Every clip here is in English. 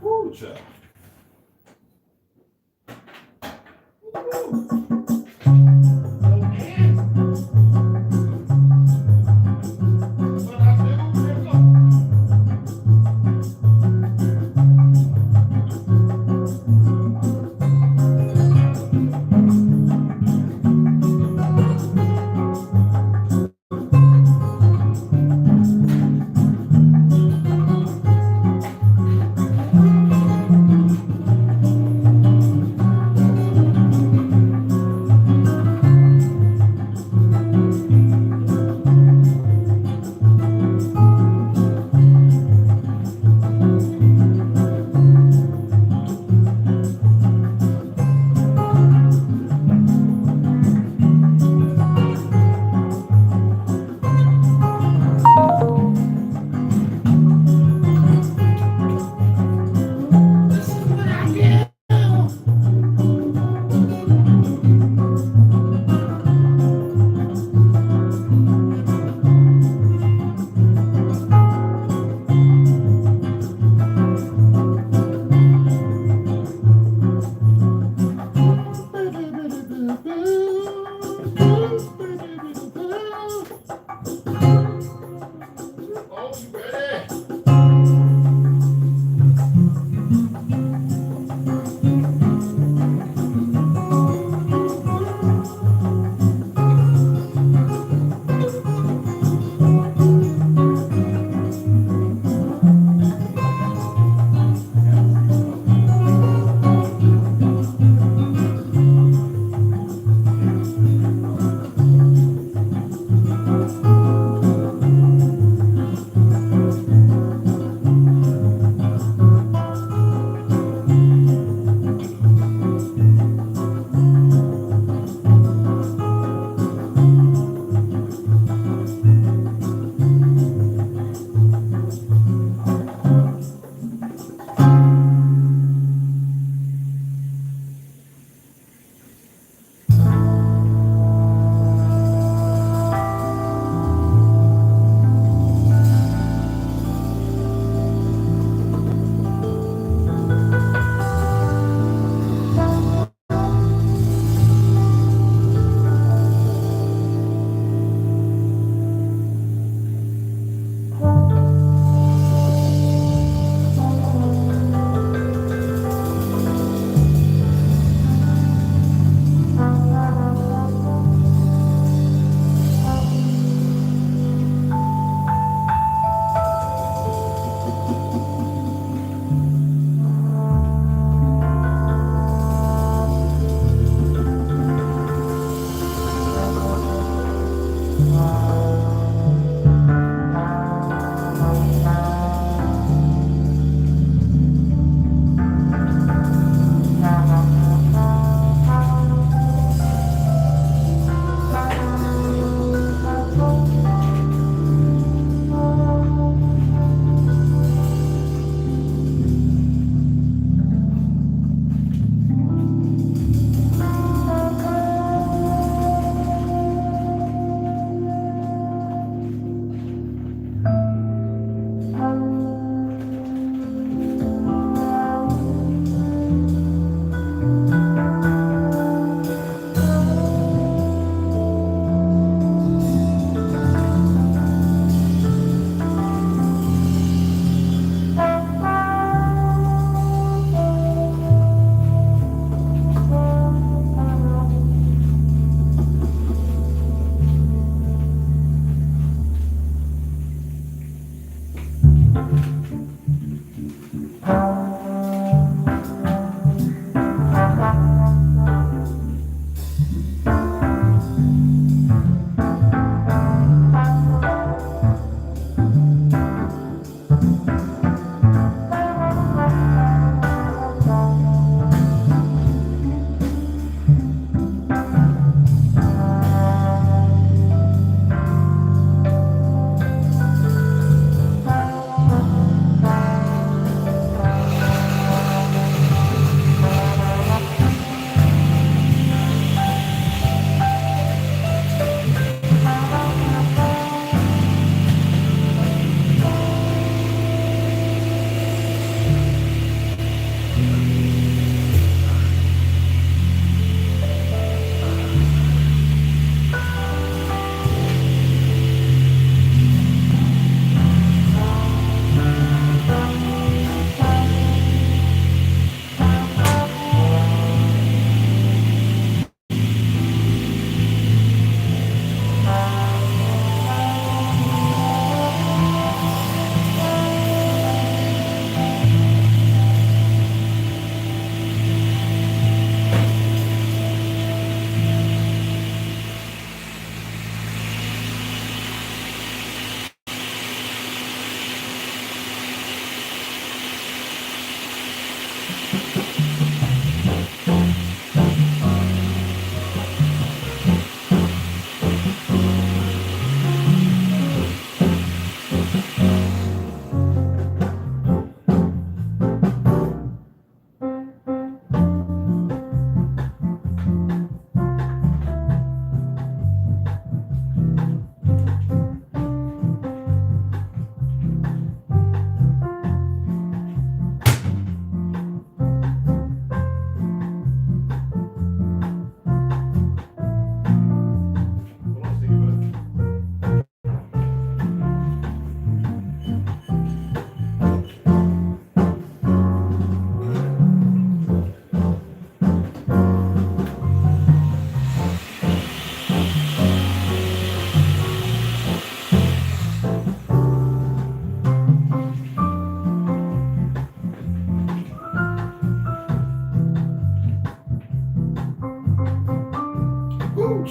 Woo, child.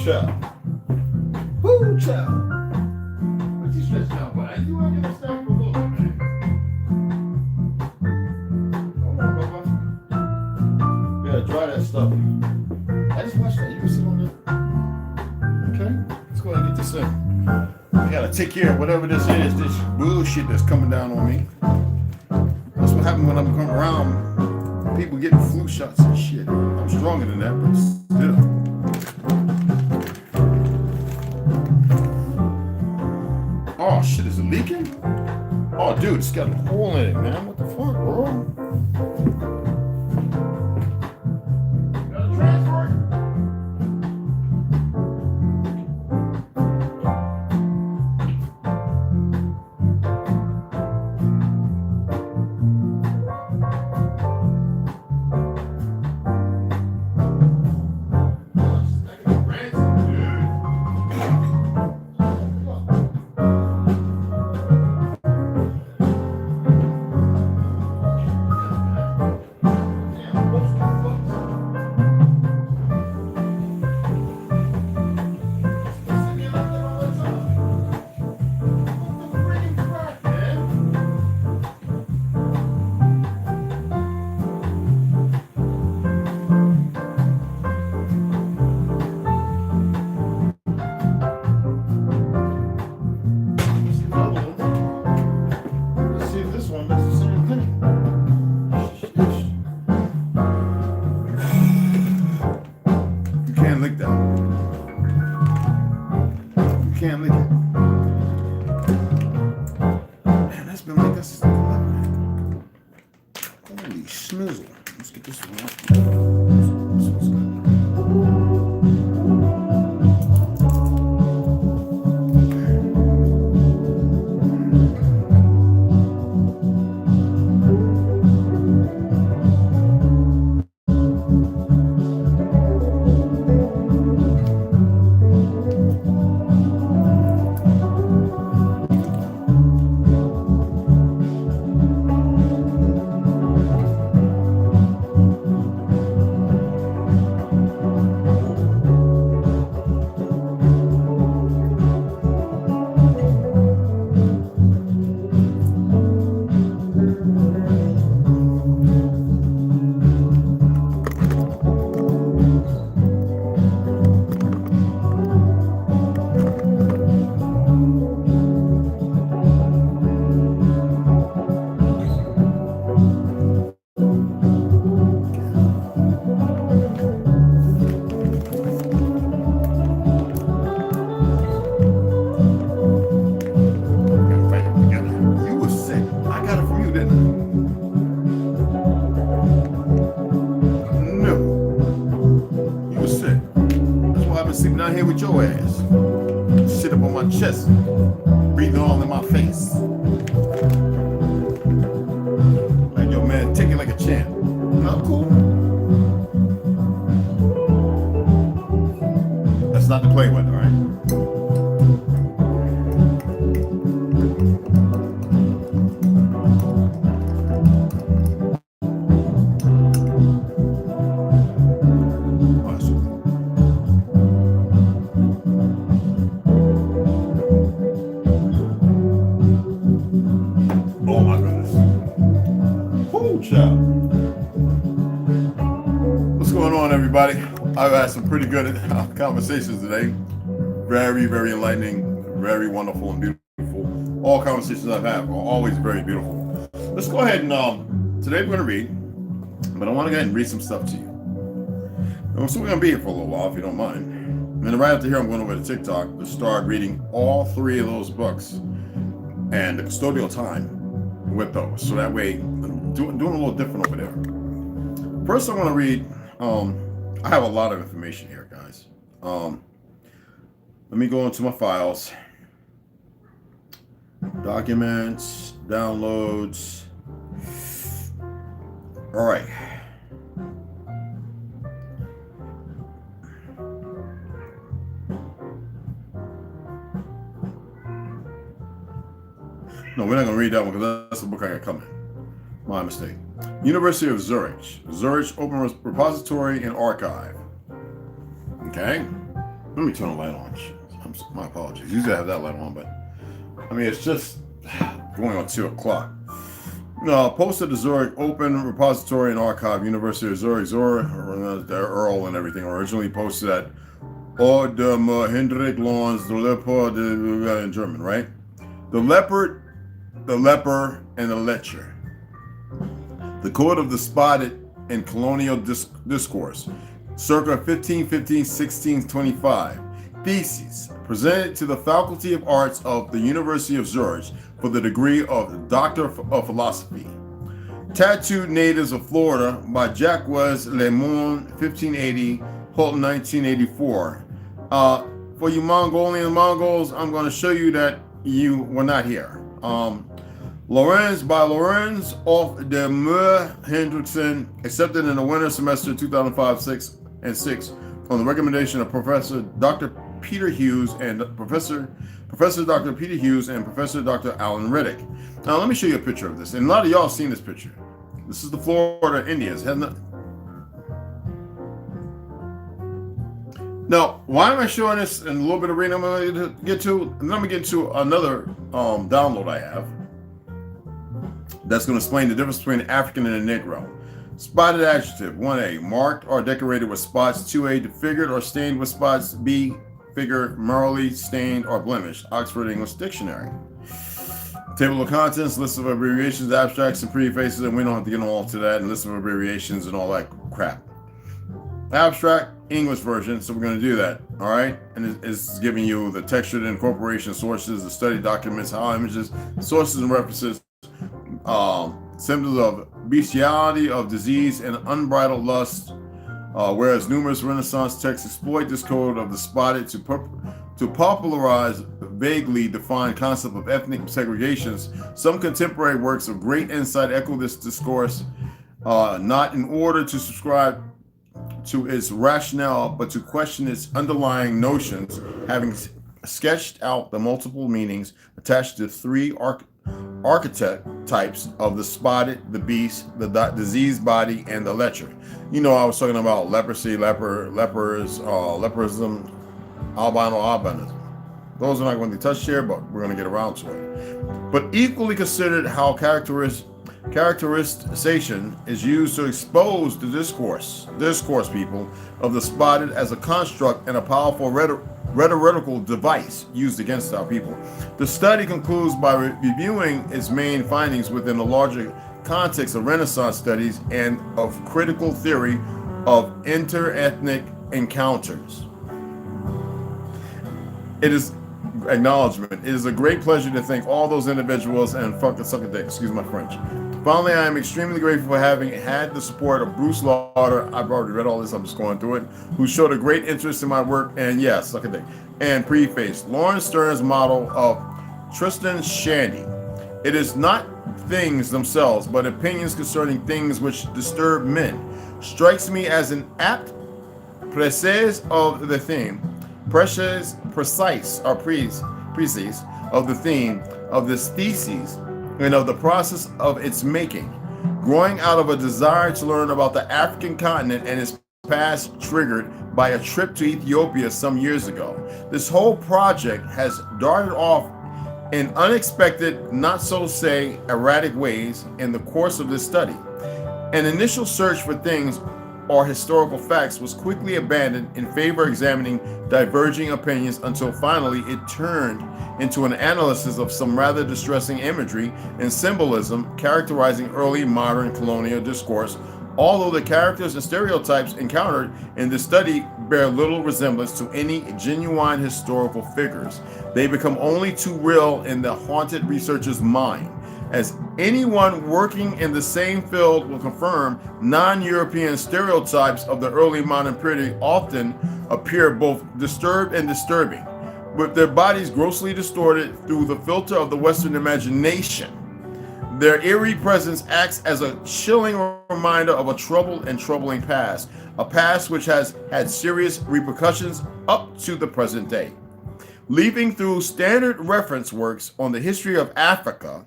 child. Woo, child. What you stretching out, boy? You want to get a stack for a little bit, man. Come on, Bubba. Yeah, dry that stuff. I just watched that. You can sit on there. Okay? Let's go ahead and get this in. I gotta take care of whatever this is, this bullshit that's coming down on me. That's what happens when I'm coming around people getting flu shots and shit. I'm stronger than that, but still. Oh shit, is it leaking? Oh dude, it's got a hole in it, man. What the fuck, bro? Gotta transfer it. Chest, breathing all in my face. Like, yo, man, take it like a champ. Not cool. That's not to play with, all right? I've had some pretty good conversations today. Very, very enlightening, very wonderful and beautiful. All conversations I've had are always very beautiful. Let's go ahead and, today we're going to read, but I want to go ahead and read some stuff to you. So we're going to be here for a little while, if you don't mind. And then right after here, I'm going over to TikTok to start reading all three of those books and the custodial time with those. So that way, I'm doing a little different over there. First, I want to read, I have a lot of information here, guys. Let me go into my files. Documents, downloads. All right. No, we're not going to read that one because that's the book I got coming. My mistake. University of Zurich. Zurich Open Repository and Archive. Okay. Let me turn the light on. My apologies. Usually I have that light on, but I mean, it's just going on 2 o'clock. Posted to Zurich Open Repository and Archive, University of Zurich, the Earl and everything. Originally posted at Dem Hendrik Lons, the Leopard in German, right? The leopard, the leper, and the lecher. The Code of the Spotted in Colonial Discourse, circa 1515-1625. Thesis, presented to the Faculty of Arts of the University of Zurich for the degree of Doctor of Philosophy. Tattooed Natives of Florida by Jacques Lemon, 1580, Holton, 1984. For you Mongolian Mongols, I'm going to show you that you were not here. Lorenz by Lorenz of de Meur Hendrickson, accepted in the winter semester 2005-6 and 6 on the recommendation of Professor Dr. Peter Hughes and Professor Dr. Peter Hughes and Professor Dr. Alan Riddick. Now let me show you a picture of this, and a lot of y'all seen this picture. This is the Florida Indians. Now, why am I showing this in a little bit of reading I'm going to get to? And then I'm going to get to another download I have that's going to explain the difference between an African and a Negro. Spotted adjective, 1A, marked or decorated with spots. 2A, disfigured or stained with spots. B, figure, merely stained or blemished. Oxford English Dictionary. Table of contents, list of abbreviations, abstracts, and prefaces, and we don't have to get all to that, and list of abbreviations and all that crap. Abstract, English version, so we're going to do that, all right? And it's giving you the texture, the incorporation sources, the study documents, how images, sources and references, symptoms of bestiality, of disease, and unbridled lust, whereas numerous Renaissance texts exploit this code of the spotted to popularize vaguely defined concept of ethnic segregations. Some contemporary works of great insight echo this discourse, not in order to subscribe to its rationale, but to question its underlying notions, having sketched out the multiple meanings attached to 3 archetypes of the spotted, the beast, the diseased body, and the lecher. You know, I was talking about leprosy, leperism, albinism. Those are not going to be touched here, but we're going to get around to it. But equally considered how characterization is used to expose the discourse people of the spotted as a construct and a powerful rhetorical device used against our people. The study concludes by reviewing its main findings within the larger context of Renaissance studies and of critical theory of interethnic encounters. It is acknowledgement. It is a great pleasure to thank all those individuals and fucking suck a dick, excuse my French. Finally, I am extremely grateful for having had the support of Bruce Lauder. I've already read all this, I'm just going through it, who showed a great interest in my work, and yes, suck a dick. And preface, Lawrence Stern's model of Tristan Shandy. It is not things themselves, but opinions concerning things which disturb men. Strikes me as an apt précis of the theme, precise of the theme of this thesis and of the process of its making, growing out of a desire to learn about the African continent and its past, triggered by a trip to Ethiopia some years ago. This whole project has darted off in unexpected, not so say erratic ways in the course of this study. An initial search for things or historical facts was quickly abandoned in favor of examining diverging opinions until finally it turned into an analysis of some rather distressing imagery and symbolism characterizing early modern colonial discourse, although the characters and stereotypes encountered in the study bear little resemblance to any genuine historical figures. They become only too real in the haunted researcher's mind. As anyone working in the same field will confirm, non-European stereotypes of the early modern period often appear both disturbed and disturbing, with their bodies grossly distorted through the filter of the Western imagination. Their eerie presence acts as a chilling reminder of a troubled and troubling past, a past which has had serious repercussions up to the present day. Leafing through standard reference works on the history of Africa,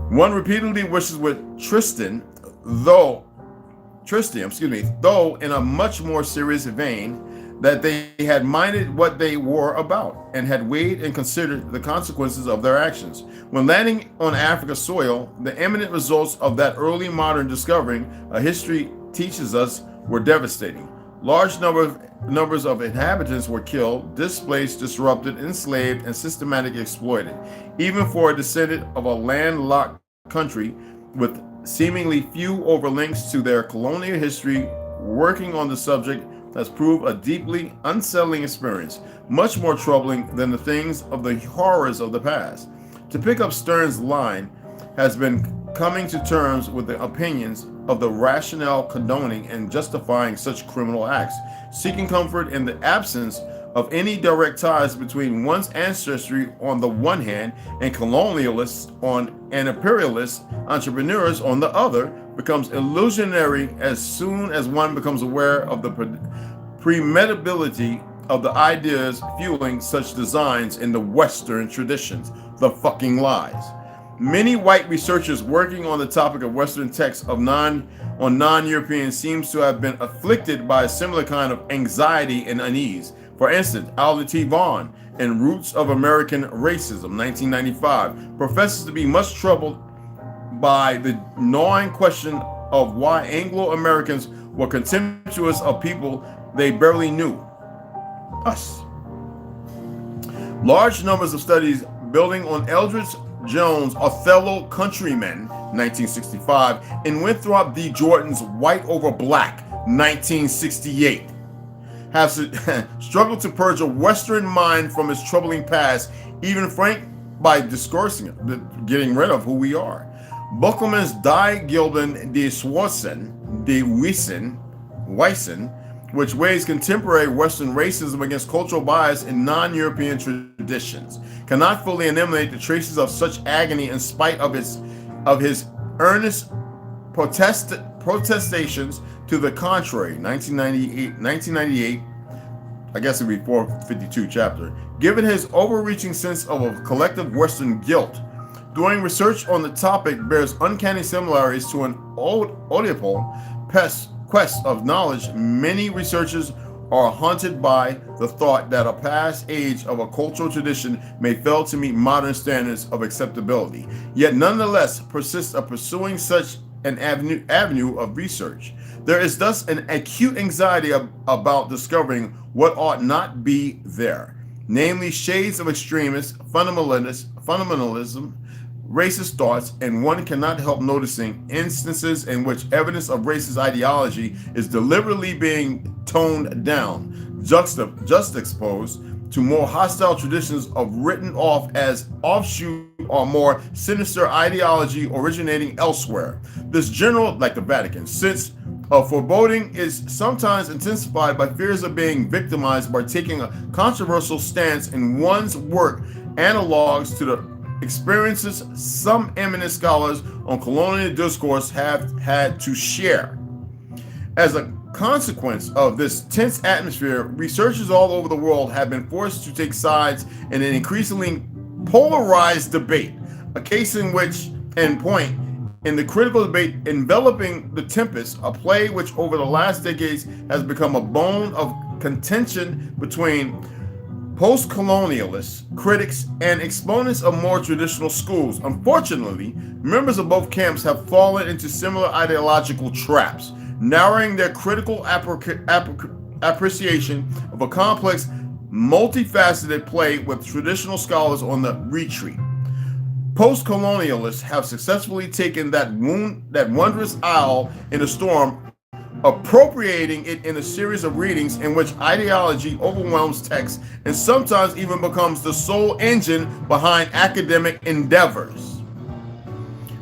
one repeatedly wishes with Tristan, though in a much more serious vein, that they had minded what they were about and had weighed and considered the consequences of their actions. When landing on Africa's soil, the imminent results of that early modern discovering, history teaches us, were devastating. Large numbers of inhabitants were killed, displaced, disrupted, enslaved, and systematically exploited. Even for a descendant of a landlocked country with seemingly few overlinks to their colonial history, working on the subject has proved a deeply unsettling experience, much more troubling than the things of the horrors of the past. To pick up Stern's line, has been coming to terms with the opinions of the rationale condoning and justifying such criminal acts, seeking comfort in the absence of any direct ties between one's ancestry on the one hand and colonialists and imperialist entrepreneurs on the other becomes illusionary as soon as one becomes aware of the premeditability of the ideas fueling such designs in the Western traditions, the fucking lies. Many white researchers working on the topic of Western texts on non-Europeans seems to have been afflicted by a similar kind of anxiety and unease. For instance, Alden T. Vaughn in Roots of American Racism, 1995, professes to be much troubled by the gnawing question of why Anglo-Americans were contemptuous of people they barely knew. Us. Large numbers of studies building on Eldridge Jones' Othello Countrymen, 1965, and Winthrop D. Jordan's White Over Black, 1968, have struggled to purge a Western mind from its troubling past, even frank by discoursing, getting rid of who we are. Buckelman's Die Gilden de Wissen, which weighs contemporary Western racism against cultural bias in non-European traditions, cannot fully eliminate the traces of such agony in spite of his earnest protestations to the contrary. 1998, I guess it'd be 452 chapter. Given his overreaching sense of a collective Western guilt, doing research on the topic bears uncanny similarities to an Oedipal quest of knowledge. Many researchers are haunted by the thought that a past age of a cultural tradition may fail to meet modern standards of acceptability, yet nonetheless persist of pursuing such an avenue of research. There is thus an acute anxiety about discovering what ought not be there, namely shades of extremist fundamentalism, racist thoughts, and one cannot help noticing instances in which evidence of racist ideology is deliberately being toned down, juxtaposed to more hostile traditions of written off as offshoot or more sinister ideology originating elsewhere. This general, like the Vatican, sense of foreboding is sometimes intensified by fears of being victimized by taking a controversial stance in one's work, analogs to the experiences some eminent scholars on colonial discourse have had to share. As a consequence of this tense atmosphere, researchers all over the world have been forced to take sides in an increasingly polarized debate, a case in point in the critical debate enveloping The Tempest, a play which over the last decades has become a bone of contention between post-colonialists, critics, and exponents of more traditional schools. Unfortunately, members of both camps have fallen into similar ideological traps, narrowing their critical appreciation of a complex, multifaceted play with traditional scholars on the retreat. Post-colonialists have successfully taken that wondrous owl in a storm, appropriating it in a series of readings in which ideology overwhelms text and sometimes even becomes the sole engine behind academic endeavors.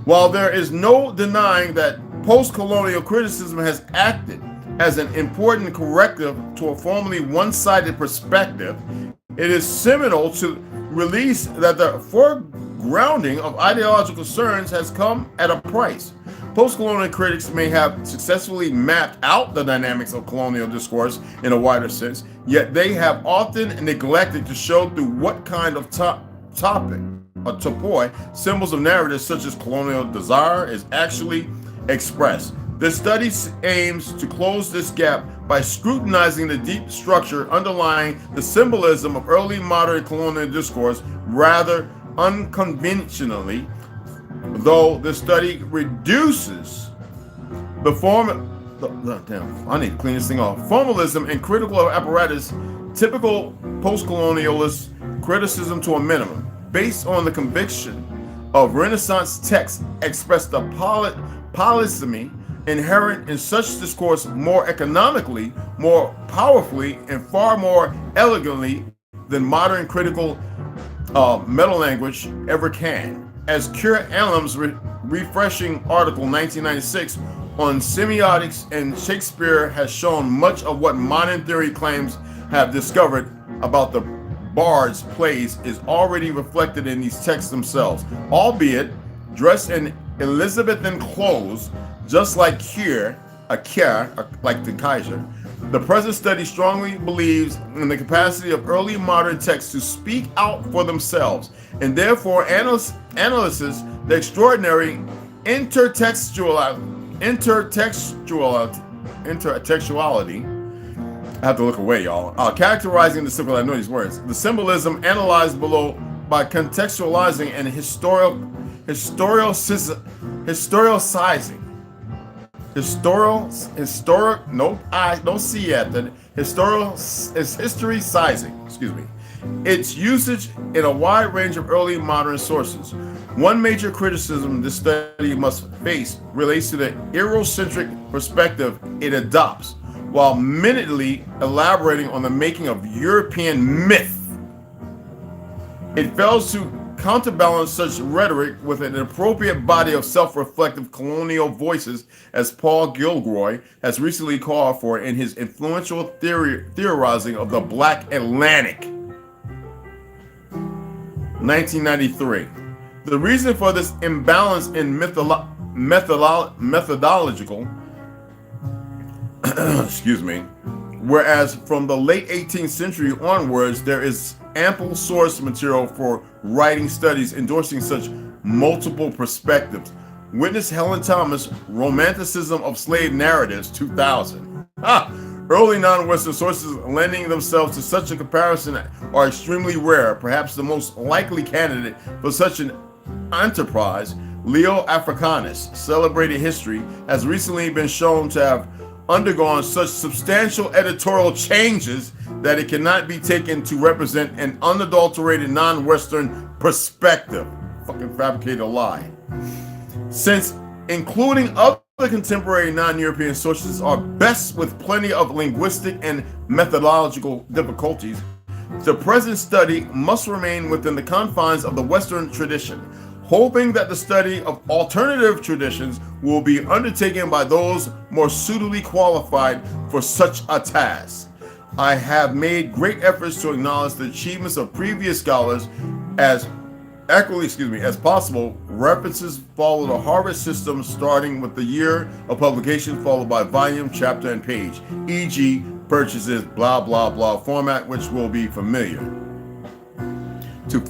While there is no denying that post-colonial criticism has acted as an important corrective to a formerly one-sided perspective, it is seminal to release that the foregrounding of ideological concerns has come at a price. Post-colonial critics may have successfully mapped out the dynamics of colonial discourse in a wider sense, yet they have often neglected to show through what kind of topic, or topoi, symbols of narratives such as colonial desire is actually expressed. The study aims to close this gap by scrutinizing the deep structure underlying the symbolism of early modern colonial discourse rather unconventionally, though the study reduces the I need to clean this thing off. Formalism and critical apparatus, typical post-colonialist criticism to a minimum, based on the conviction of Renaissance texts express the polysemy inherent in such discourse more economically, more powerfully, and far more elegantly than modern critical meta-language ever can. As Cure Allen's refreshing article 1996 on semiotics and Shakespeare has shown, much of what modern theory claims have discovered about the bard's plays is already reflected in these texts themselves, albeit dressed in Elizabethan clothes, just like like the Kaiser. The present study strongly believes in the capacity of early modern texts to speak out for themselves, and therefore analyzes the extraordinary intertextuality. I have to look away, y'all. Characterizing the symbol, I know these words. The symbolism analyzed below by contextualizing and historicizing. History sizing, excuse me. Its usage in a wide range of early modern sources. One major criticism this study must face relates to the Eurocentric perspective it adopts, while minutely elaborating on the making of European myth. It fails to counterbalance such rhetoric with an appropriate body of self-reflective colonial voices, as Paul Gilroy has recently called for in his influential theorizing of the Black Atlantic, 1993. The reason for this imbalance in methodological excuse me, whereas from the late 18th century onwards, there is ample source material for writing studies endorsing such multiple perspectives. Witness Helen Thomas, Romanticism of Slave Narratives, 2000. Early non-Western sources lending themselves to such a comparison are extremely rare. Perhaps the most likely candidate for such an enterprise, Leo Africanus, Celebrated History, has recently been shown to have undergone such substantial editorial changes that it cannot be taken to represent an unadulterated non-Western perspective. Fucking fabricated lie. Since including other contemporary non-European sources are best with plenty of linguistic and methodological difficulties, the present study must remain within the confines of the Western tradition, hoping that the study of alternative traditions will be undertaken by those more suitably qualified for such a task. I have made great efforts to acknowledge the achievements of previous scholars as equally, as possible. References follow the Harvard system, starting with the year of publication, followed by volume, chapter, and page, e.g. purchases, blah, blah, blah, format, which will be familiar to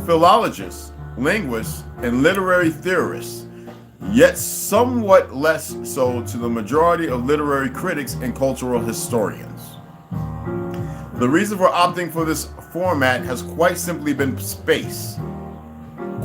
philologists, linguists, and literary theorists, yet somewhat less so to the majority of literary critics and cultural historians. The reason for opting for this format has quite simply been space.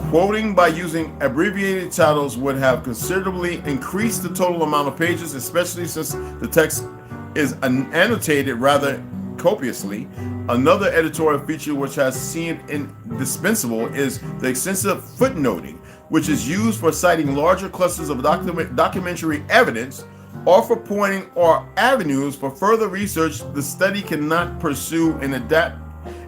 Quoting by using abbreviated titles would have considerably increased the total amount of pages, especially since the text is annotated rather copiously. Another editorial feature which has seemed indispensable is the extensive footnoting, which is used for citing larger clusters of documentary evidence or for pointing or avenues for further research the study cannot pursue in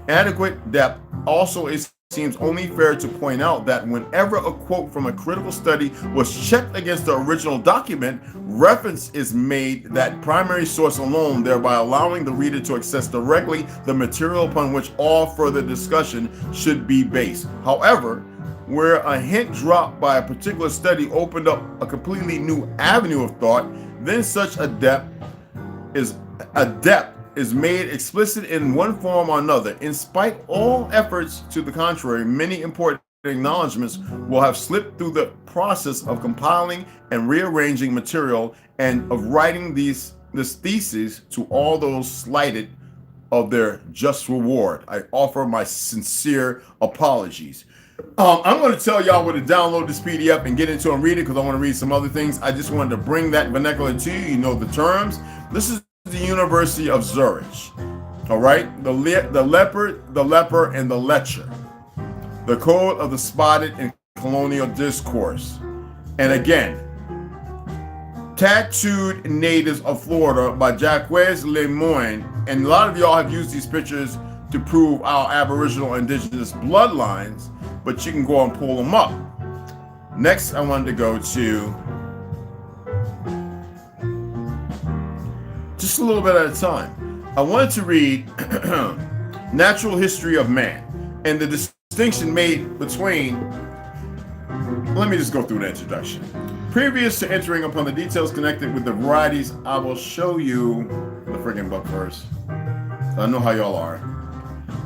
adequate depth. Also, it seems only fair to point out that whenever a quote from a critical study was checked against the original document, reference is made that primary source alone, thereby allowing the reader to access directly the material upon which all further discussion should be based. However, where a hint dropped by a particular study opened up a completely new avenue of thought, then such a depth is made explicit in one form or another. In spite all efforts to the contrary, many important acknowledgments will have slipped through the process of compiling and rearranging material and of writing these this thesis to all those slighted of their just reward. I offer my sincere apologies. I'm going to tell y'all where to download this PDF and get into and read it because I want to read some other things. I just wanted to bring that vernacular to you. You know the terms. This is the University of Zurich. All right, the leopard, the leper, and the lecher. The code of the spotted in colonial discourse. And again, Tattooed Natives of Florida by Jacques Lemoyne. And a lot of y'all have used these pictures to prove our Aboriginal indigenous bloodlines, but you can go and pull them up. Next, I wanted to go to just a little bit at a time. I wanted to read Natural History of Man and the distinction made between, let me just go through the introduction. Previous to entering upon the details connected with the varieties, I will show you the friggin' book first. I know how y'all are.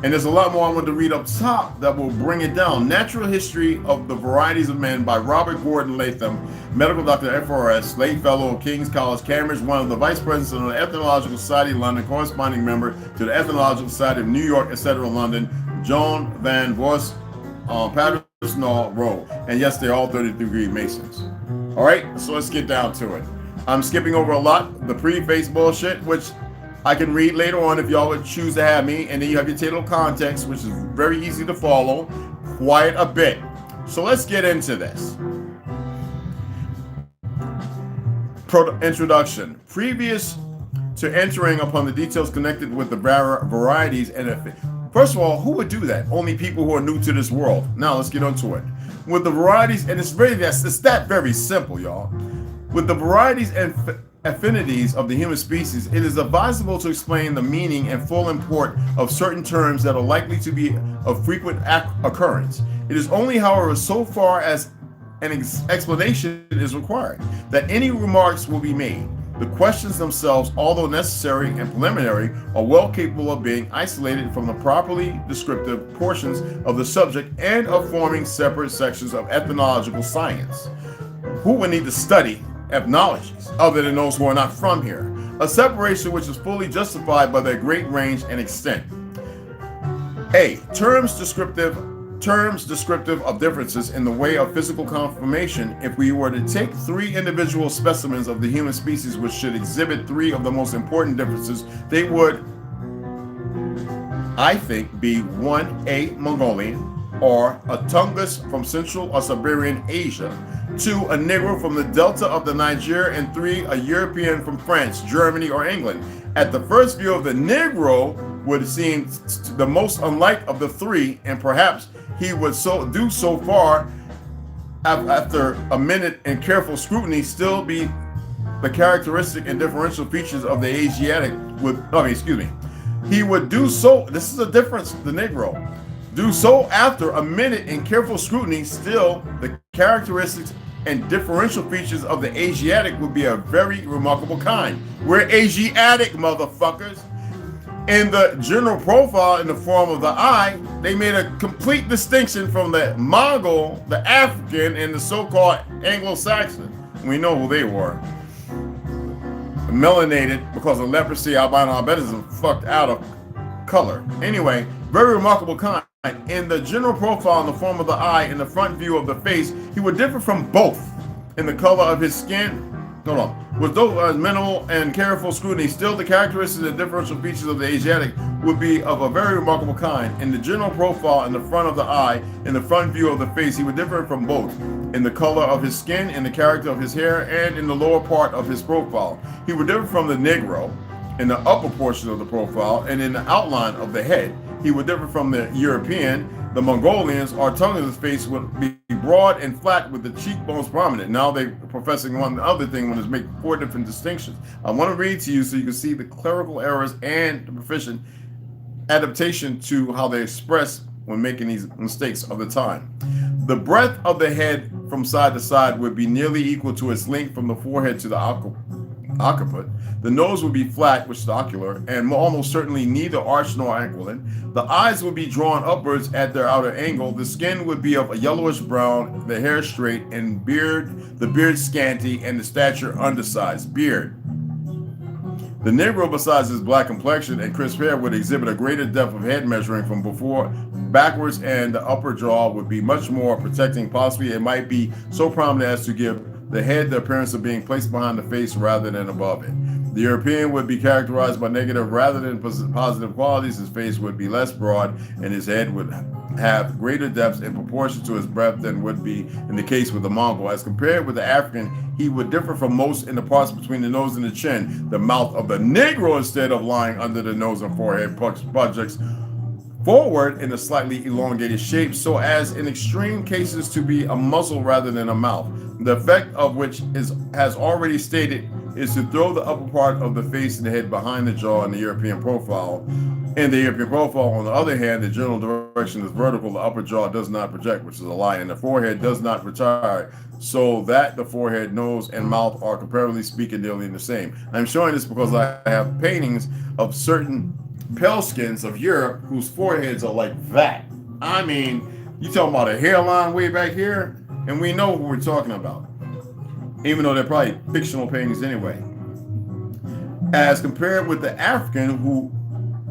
And there's a lot more I want to read up top that will bring it down. Natural History of the Varieties of Men by Robert Gordon Latham, medical doctor at FRS, late fellow of King's College, Cambridge, one of the vice presidents of the Ethnological Society of London, corresponding member to the Ethnological Society of New York, etc. London, Joan Van Voss, Patterson Row. And yes, they're all 30-degree Masons. All right, so let's get down to it. I'm skipping over a lot, the preface bullshit, which I can read later on if y'all would choose to have me, and then you have your table of context, which is very easy to follow, quite a bit. So let's get into this. Introduction. Previous to entering upon the details connected with the varieties and first of all, who would do that? Only people who are new to this world. Now let's get into it. With the varieties, and it's that very simple, y'all. With the varieties and affinities of the human species, it is advisable to explain the meaning and full import of certain terms that are likely to be of frequent occurrence. It is only, however, so far as an explanation is required, that any remarks will be made. The questions themselves, although necessary and preliminary, are well capable of being isolated from the properly descriptive portions of the subject and of forming separate sections of ethnological science. Who would need to study ethnologies other than those who are not from here? A separation which is fully justified by their great range and extent. A. Terms descriptive of differences in the way of physical conformation. If we were to take 3 individual specimens of the human species which should exhibit 3 of the most important differences, they would, I think, be 1. A Mongolian or a Tungus from Central or Siberian Asia, 2. A Negro from the Delta of the Niger, and 3. A European from France, Germany, or England. At the first view of the Negro would seem the most unlike of the 3, and perhaps he would do so far after a minute and careful scrutiny still be the characteristic and differential features of the Asiatic he would do so, this is a difference, the Negro, do so after a minute and careful scrutiny still the characteristics and differential features of the Asiatic would be a very remarkable kind. We're Asiatic, motherfuckers. In the general profile in the form of the eye, they made a complete distinction from the Mongol, the African, and the so-called Anglo-Saxon. We know who they were. Melanated because of leprosy, albino, albinism, fucked out of color. Anyway, very remarkable kind. In the general profile in the form of the eye, in the front view of the face, he would differ from both in the color of his skin. With those minimal and careful scrutiny, still the characteristics and differential features of the Asiatic would be of a very remarkable kind. In the general profile in the front of the eye, in the front view of the face, he would differ from both in the color of his skin, in the character of his hair, and in the lower part of his profile. He would differ from the Negro in the upper portion of the profile and in the outline of the head. He would differ from the European. The Mongolians, our tongue of the face would be broad and flat with the cheekbones prominent. Now they're professing one other thing when it's making 4 different distinctions. I want to read to you so you can see the clerical errors and the proficient adaptation to how they express when making these mistakes of the time. The breadth of the head from side to side would be nearly equal to its length from the forehead to the occiput. The nose would be flat, which is the ocular, and almost certainly neither arched nor aquiline. The eyes would be drawn upwards at their outer angle. The skin would be of a yellowish brown, the hair straight, and the beard scanty, and the stature undersized. Beard. The Negro, besides his black complexion and crisp hair, would exhibit a greater depth of head measuring from before backwards, and the upper jaw would be much more protecting. Possibly it might be so prominent as to give the head the appearance of being placed behind the face rather than above it. The European would be characterized by negative rather than positive qualities. His face would be less broad, and his head would have greater depth in proportion to his breadth than would be in the case with the Mongol. As compared with the African, he would differ from most in the parts between the nose and the chin. The mouth of the Negro, instead of lying under the nose and forehead, projects forward in a slightly elongated shape, so as in extreme cases to be a muzzle rather than a mouth. The effect of which is, as already stated, is to throw the upper part of the face and the head behind the jaw in the European profile. In the European profile, on the other hand, the general direction is vertical. The upper jaw does not project, which is a lie, and the forehead does not retire, so that the forehead, nose, and mouth are, comparatively speaking, nearly the same. I'm showing this because I have paintings of certain pale skins of Europe whose foreheads are like that. I mean, you talking about a hairline way back here, and we know who we're talking about, even though they're probably fictional paintings anyway. As compared with the African, who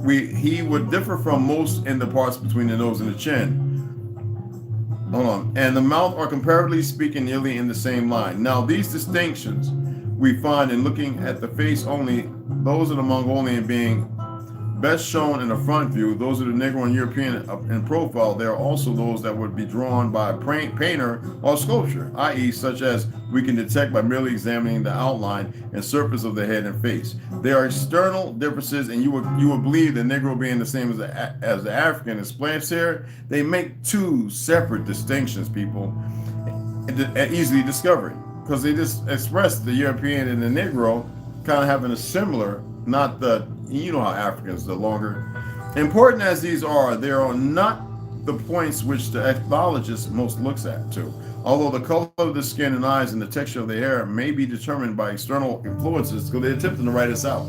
he would differ from most in the parts between the nose and the chin. Hold on. And the mouth are, comparatively speaking, nearly in the same line. Now, these distinctions we find in looking at the face only, those of the Mongolian being best shown in the front view, those of the Negro and European in profile. There are also those that would be drawn by a painter or sculpture, i.e. such as we can detect by merely examining the outline and surface of the head and face. There are external differences, and you would believe the Negro being the same as the African is splants here. They make two separate distinctions, people, and easily discovered, because they just express the European and the Negro kind of having a similar, not the, you know how Africans, the longer. Important as these are, they are not the points which the ethologist most looks at too. Although the color of the skin and eyes and the texture of the hair may be determined by external influences, because they're attempting to write this out.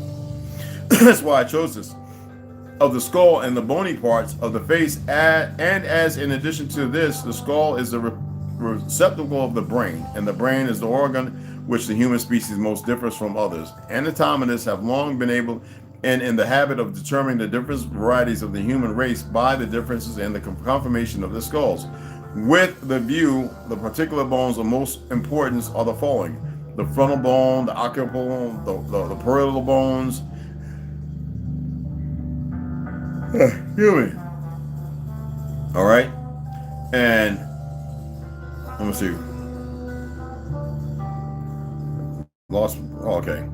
That's why I chose this. Of the skull and the bony parts of the face, and as in addition to this, the skull is the receptacle of the brain, and the brain is the organ which the human species most differs from others. Anatomists have long been able and in the habit of determining the different varieties of the human race by the differences in the conformation of the skulls. With the view, the particular bones of most importance are the following: the frontal bone, the occipital bone, the parietal bones. Hear me. All right, and let me see. Okay.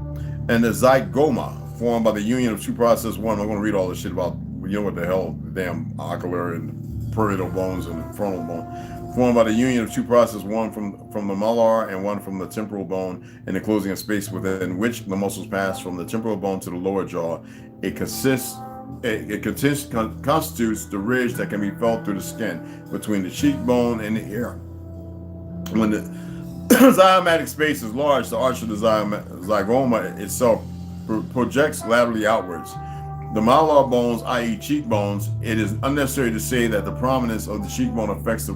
And the zygoma, formed by the union of two processes. One, I'm going to read all this shit about, you know what the hell, the damn ocular and parietal bones and frontal bone. Formed by the union of two processes, one from the malar and one from the temporal bone, and enclosing a space within which the muscles pass from the temporal bone to the lower jaw. It constitutes the ridge that can be felt through the skin between the cheekbone and the ear. When the zygomatic space is large, the arch of the zygoma itself projects laterally outwards. The malar bones, i.e. cheekbones, it is unnecessary to say that the prominence of the cheekbone affects the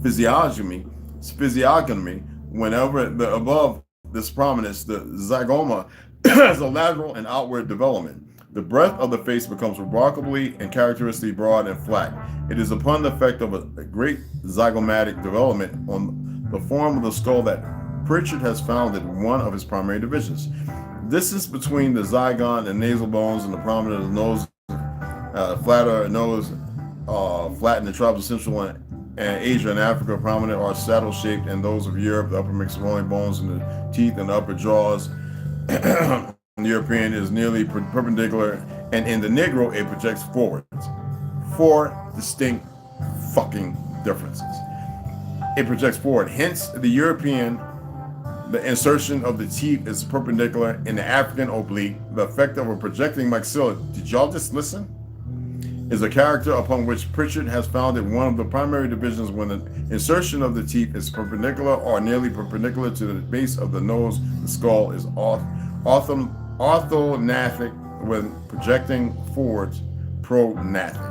physiognomy. Whenever above this prominence, the zygoma has a lateral and outward development. The breadth of the face becomes remarkably and characteristically broad and flat. It is upon the effect of a great zygomatic development on the form of the skull that Pritchard has founded one of his primary divisions. Distance between the zygon and nasal bones and the prominence of the nose, flatter nose, flat in the tribes of Central and Asia and Africa, prominent are saddle-shaped, and those of Europe, the upper maxillary bones and the teeth and the upper jaws. The European is nearly perpendicular, and in the Negro, it projects forwards. 4 distinct fucking differences. It projects forward. Hence, the European, the insertion of the teeth is perpendicular. In the African, oblique. The effect of a projecting maxilla, did y'all just listen? Is a character upon which Pritchard has founded one of the primary divisions when the insertion of the teeth is perpendicular or nearly perpendicular to the base of the nose. The skull is orthognathic when projecting forwards, prognathic.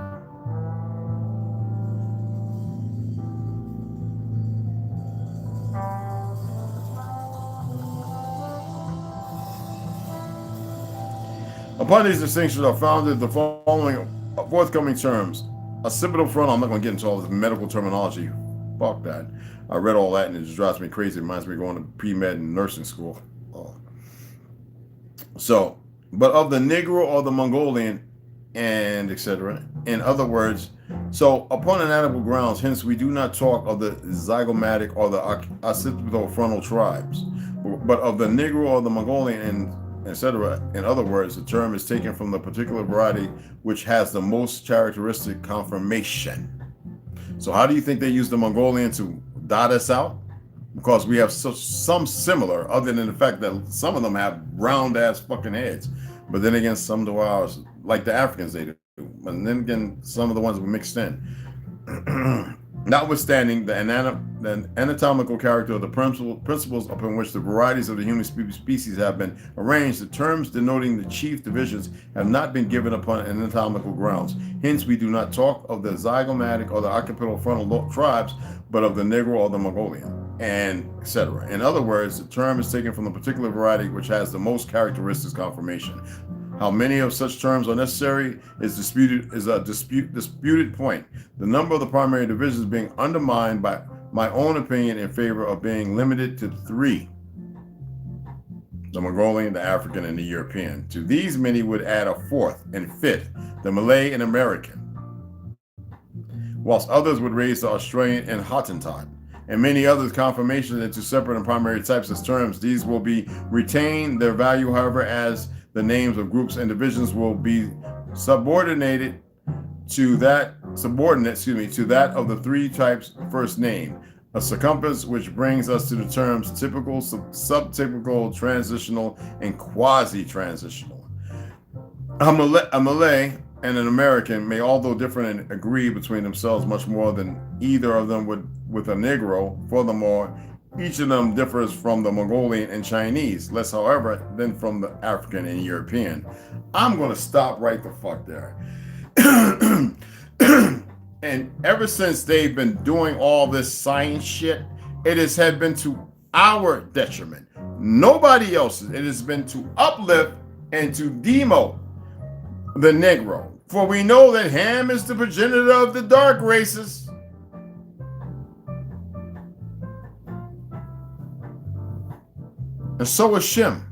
Upon these distinctions are founded the following forthcoming terms. Occipital frontal, I'm not going to get into all this medical terminology. Fuck that. I read all that and it just drives me crazy. It reminds me of going to pre-med and nursing school. Oh. So, but of the Negro or the Mongolian and etc. In other words, so upon anatomical grounds, hence we do not talk of the zygomatic or the occipital frontal tribes, but of the Negro or the Mongolian and etc. In other words, the term is taken from the particular variety which has the most characteristic conformation. So how do you think they use the Mongolian to dot us out? Because we have some similar, other than the fact that some of them have round ass fucking heads. But then again, some of ours, like the Africans, they do. And then again, some of the ones were mixed in. Notwithstanding the anatomical character of the principles upon which the varieties of the human species have been arranged, the terms denoting the chief divisions have not been given upon anatomical grounds. Hence, we do not talk of the zygomatic or the occipital frontal tribes, but of the Negro or the Mongolian, and etc. In other words, the term is taken from the particular variety which has the most characteristic conformation. How many of such terms are necessary is a disputed point. The number of the primary divisions being undermined by my own opinion in favor of being limited to 3: the Mongolian, the African, and the European. To these, many would add a 4th and 5th, the Malay and American, whilst others would raise the Australian and Hottentot, and many others conformations into separate and primary types as terms. These will be retain their value, however, as the names of groups and divisions will be subordinate to that of the 3 types first named. A circumference, which brings us to the terms typical, subtypical, transitional, and quasi-transitional. A Malay and an American may, although different, and agree between themselves much more than either of them would with a Negro. Furthermore, each of them differs from the Mongolian and Chinese, less, however, than from the African and European. I'm going to stop right the fuck there. And ever since they've been doing all this science shit, it has been to our detriment. Nobody else's. It has been to uplift and to demote the Negro. For we know that Ham is the progenitor of the dark races. And so is Shem.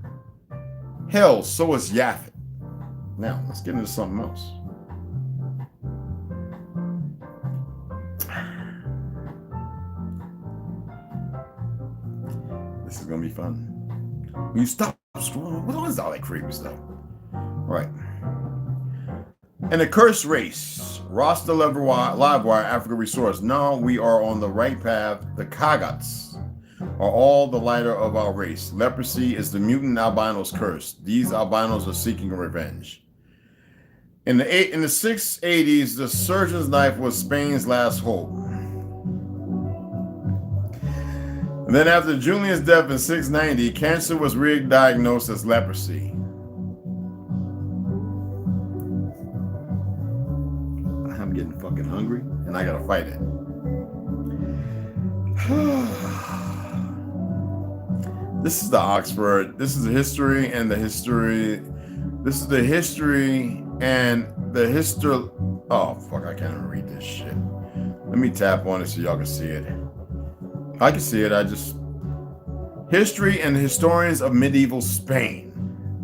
Hell, so is Yaphet. Now, let's get into something else. This is going to be fun. Will you stop scrolling? What is all that creepy stuff? Right. And the cursed race, Rasta Livewire Africa Resource. Now we are on the right path. The Kagats are all the lighter of our race. Leprosy is the mutant albino's curse. These albinos are seeking revenge. In the 680s, the surgeon's knife was Spain's last hope. And then after Julian's death in 690, cancer was re-diagnosed as leprosy. I'm getting fucking hungry, and I gotta fight it. This is the Oxford. This is the history and the history. This is the history and the history. Oh, fuck, I can't even read this shit. Let me tap on it so y'all can see it. I can see it. History and Historians of Medieval Spain.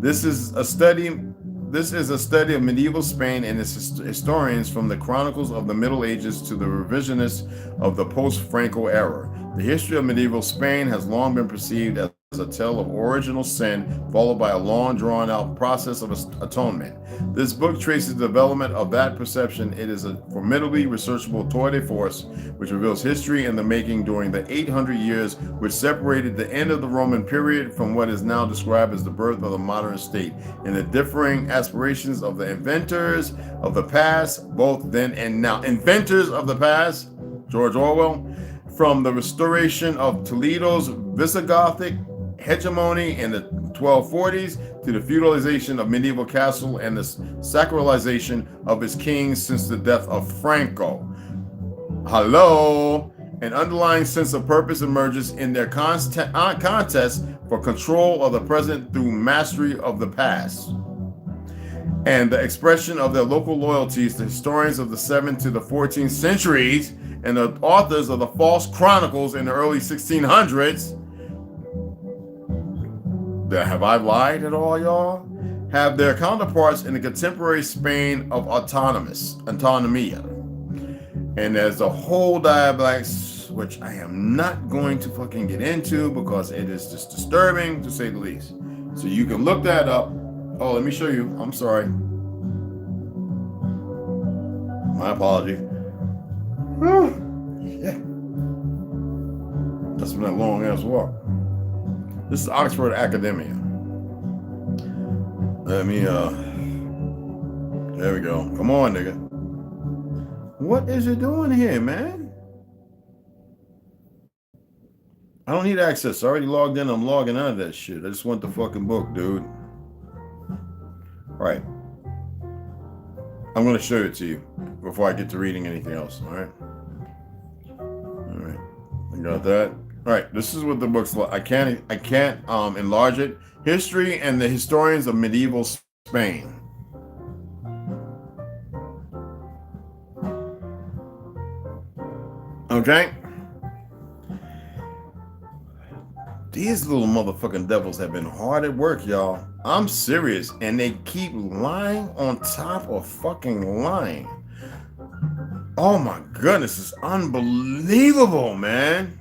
This is a study of medieval Spain and its historians from the chronicles of the Middle Ages to the revisionists of the post-Franco era. The history of medieval Spain has long been perceived as a tale of original sin, followed by a long drawn-out process of atonement. This book traces the development of that perception. It is a formidably researchable tour de force, which reveals history in the making during the 800 years which separated the end of the Roman period from what is now described as the birth of the modern state, and the differing aspirations of the inventors of the past, both then and now. Inventors of the past, George Orwell, from the restoration of Toledo's Visigothic hegemony in the 1240s to the feudalization of medieval castle and the sacralization of its kings since the death of Franco. Hello? An underlying sense of purpose emerges in their contest for control of the present through mastery of the past. and the expression of their local loyalties, the historians of the 7th to the 14th centuries and the authors of the false chronicles in the early 1600s. Have I lied at all, y'all? Have their counterparts in the contemporary Spain of autonomia. And there's a whole dialects, which I am not going to fucking get into because it is just disturbing to say the least. So you can look that up. Oh, let me show you. I'm sorry. My apologies. Yeah. That's been a long ass walk. This is Oxford Academia. Let me, there we go. Come on, nigga. What is it doing here, man? I don't need access. I already logged in. I'm logging out of that shit. I just want the fucking book, dude. All right. I'm going to show it to you before I get to reading anything else. All right. All right. I got that. All right. This is what the book's like. I can't enlarge it. History and the Historians of Medieval Spain. Okay. These little motherfucking devils have been hard at work, y'all. I'm serious. And they keep lying on top of fucking lying. Oh my goodness, it's unbelievable, man.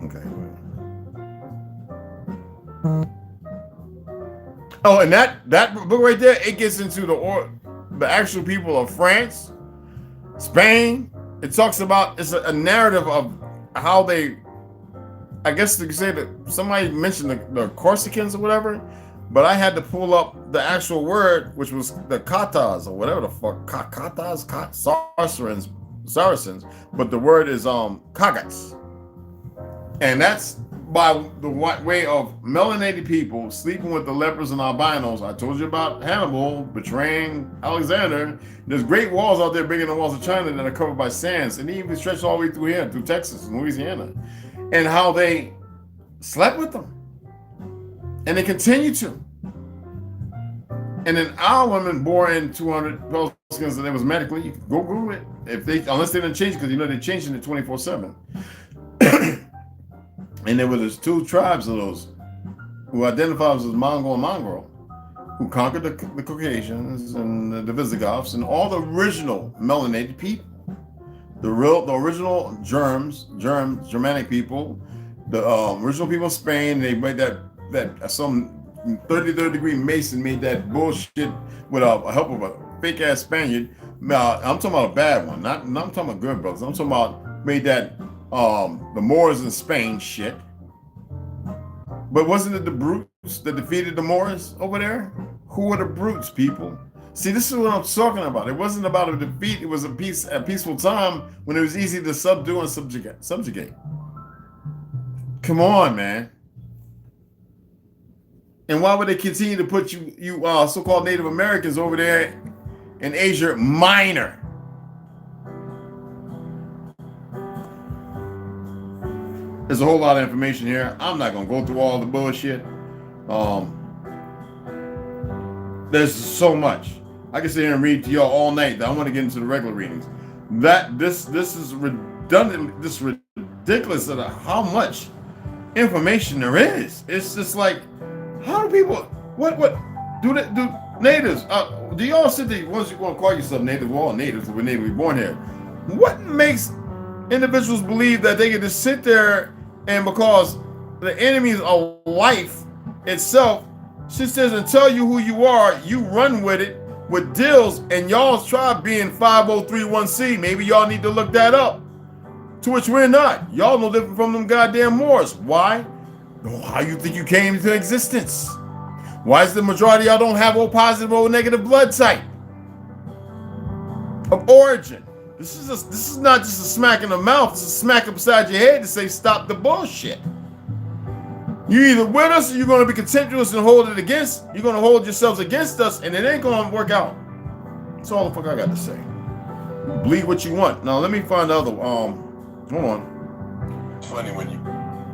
Okay. Oh, and that book right there, it gets into the actual people of France, Spain. It talks about, it's a narrative of how they, I guess you could say that somebody mentioned the Corsicans or whatever, but I had to pull up the actual word, which was the Catas or whatever the fuck, Catas, Saracens, but the word is Kagats. And that's by the way of melanated people sleeping with the lepers and albinos. I told you about Hannibal betraying Alexander. There's great walls out there bigger than the walls of China that are covered by sands, and they even stretch all the way through here, through Texas and Louisiana, and how they slept with them. And they continue to. And then our women bore in 200 Pelicans, and it was medically, you can go Google it. Unless they didn't change, because you know they're changing it 24/7. And there were those two tribes of those who identified as Mongol and Mongol, who conquered the Caucasians and the Visigoths and all the original melanated people, the original Germanic people, the original people of Spain. They made that some 33rd degree Mason made that bullshit with a help of a fake ass Spaniard. I'm talking about a bad one, not I'm talking about good brothers. I'm talking about made that. The Moors in Spain shit. But wasn't it the brutes that defeated the Moors over there? Who were the brutes, people? See, this is what I'm talking about. It wasn't about a defeat. It was a peaceful time when it was easy to subdue and subjugate. Come on, man. And why would they continue to put you so-called Native Americans over there in Asia Minor? There's a whole lot of information here. I'm not gonna go through all the bullshit. There's so much. I can sit here and read to y'all all night. I want to get into the regular readings. This is redundant. This is ridiculous at how much information there is. It's just like, how do people? What do natives? Do y'all sit there? Once you want to call yourself native, we're all natives. We're natively born here. What makes individuals believe that they can just sit there and because the enemy's a life itself sits there and tell you who you are, you run with it with deals, and y'all's tribe being 5031C. Maybe y'all need to look that up. To which we're not. Y'all no different from them goddamn Moors. Why? How you think you came into existence? Why is the majority of y'all don't have O positive or negative blood type of origin? This is not just a smack in the mouth. It's a smack upside your head to say stop the bullshit. You either with us or you're going to be contemptuous and hold it against. You're going to hold yourselves against us, and it ain't going to work out. That's all the fuck I got to say. Bleed what you want. Now let me find the other. Hold on. Funny when you.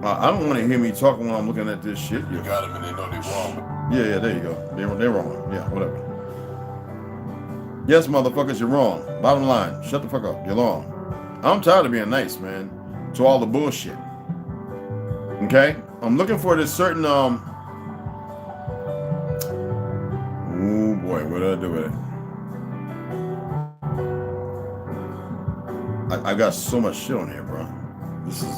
I don't want to hear me talking when I'm looking at this shit. You got them and they know they're wrong. Yeah, there you go. They're wrong. Yeah, whatever. Yes, motherfuckers, you're wrong. Bottom line, shut the fuck up. You're wrong. I'm tired of being nice, man, to all the bullshit. Okay? I'm looking for this certain, oh boy, what did I do with it? I got so much shit on here, bro. This is,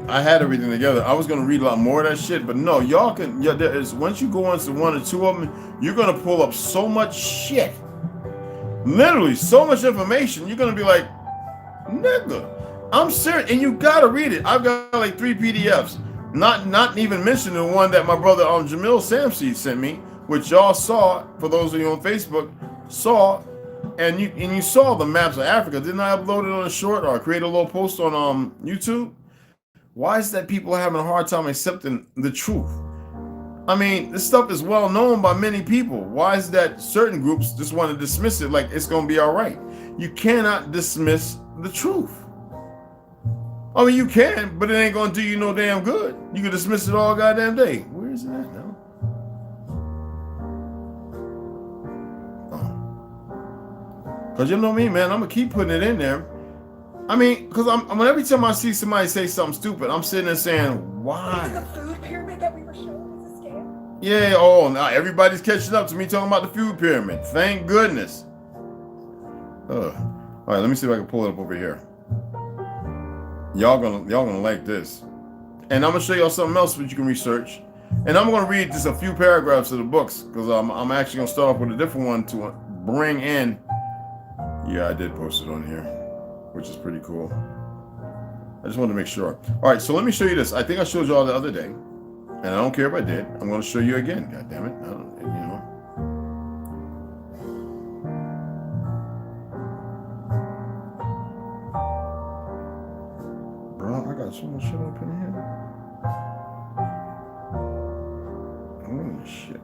I had everything together. I was gonna read a lot more of that shit, but no, y'all can. Yeah, there is. Once you go into one or two of them, you're gonna pull up so much shit. Literally, so much information. You're gonna be like, nigga, I'm serious, and you gotta read it. I've got like 3 PDFs. Not even mentioning the one that my brother Jamil Samseed sent me, which y'all saw. For those of you on Facebook, saw. And you saw the maps of Africa. Didn't I upload it on a short or create a little post on YouTube? Why is that people are having a hard time accepting the truth? I mean, this stuff is well known by many people. Why is that certain groups just want to dismiss it like it's going to be all right? You cannot dismiss the truth. I mean, you can, but it ain't going to do you no damn good. You can dismiss it all goddamn day. Where is it at now? Because you know me, man, I'm going to keep putting it in there. I mean, because every time I see somebody say something stupid, I'm sitting there saying, why? The food pyramid that we were showing was a scam? Yeah, oh, now everybody's catching up to me talking about the food pyramid. Thank goodness. All right, let me see if I can pull it up over here. Y'all gonna like this. And I'm going to show y'all something else that you can research. And I'm going to read just a few paragraphs of the books because I'm actually going to start off with a different one to bring in. Yeah, I did post it on here, which is pretty cool. I just wanted to make sure. All right, so let me show you this. I think I showed y'all the other day, and I don't care if I did. I'm going to show you again. God damn it! I don't, Bro, I got so much shit up in here. Holy shit!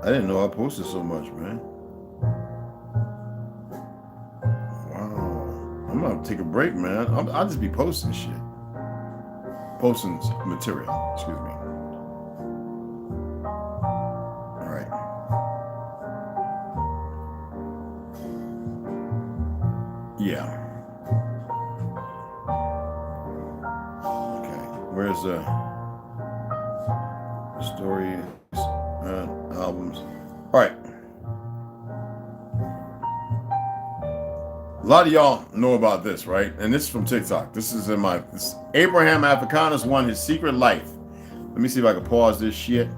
I didn't know I posted so much, man. Wow. I'm gonna take a break, man. I'll just be posting shit. Posting material, excuse me. All right. Yeah. Okay. Where's the story? Albums. All right. A lot of y'all know about this, right? And this is from TikTok. This is Abraham Africanus won his secret life. Let me see if I can pause this shit.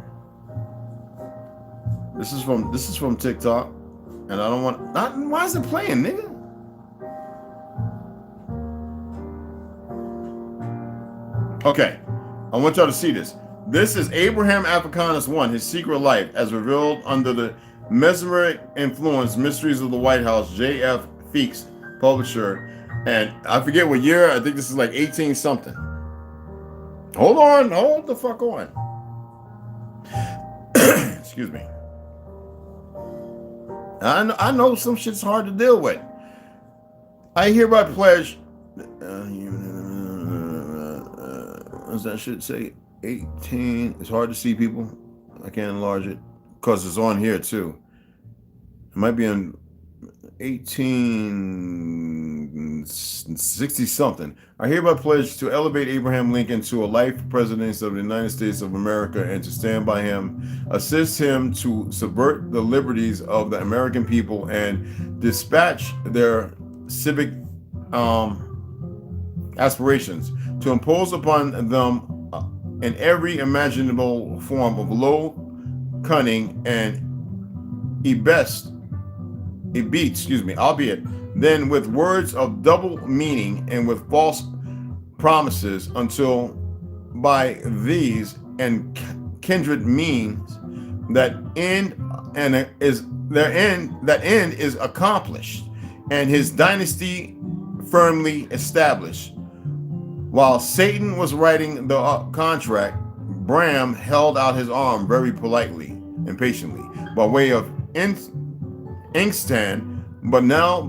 This is from TikTok, and I don't want. Why is it playing, nigga? Okay, I want y'all to see this. This is Abraham Africanus I, his secret life, as revealed under the mesmeric influence mysteries of the White House, J.F. Feeks, publisher. And I forget what year. I think this is like 18 something. Hold the fuck on. Excuse me. I know some shit's hard to deal with. I hereby pledge. What's that shit say? 18. It's hard to see, people. I can't enlarge it because it's on here too. It might be in 1860 something. I hereby pledge to elevate Abraham Lincoln to a life presidency of the United States of America and to stand by him, assist him to subvert the liberties of the American people and dispatch their civic aspirations, to impose upon them in every imaginable form of low cunning and albeit then with words of double meaning and with false promises, until by these and kindred means that end is accomplished and his dynasty firmly established, While Satan was writing the contract, Bram held out his arm very politely and patiently by way of inkstand, but now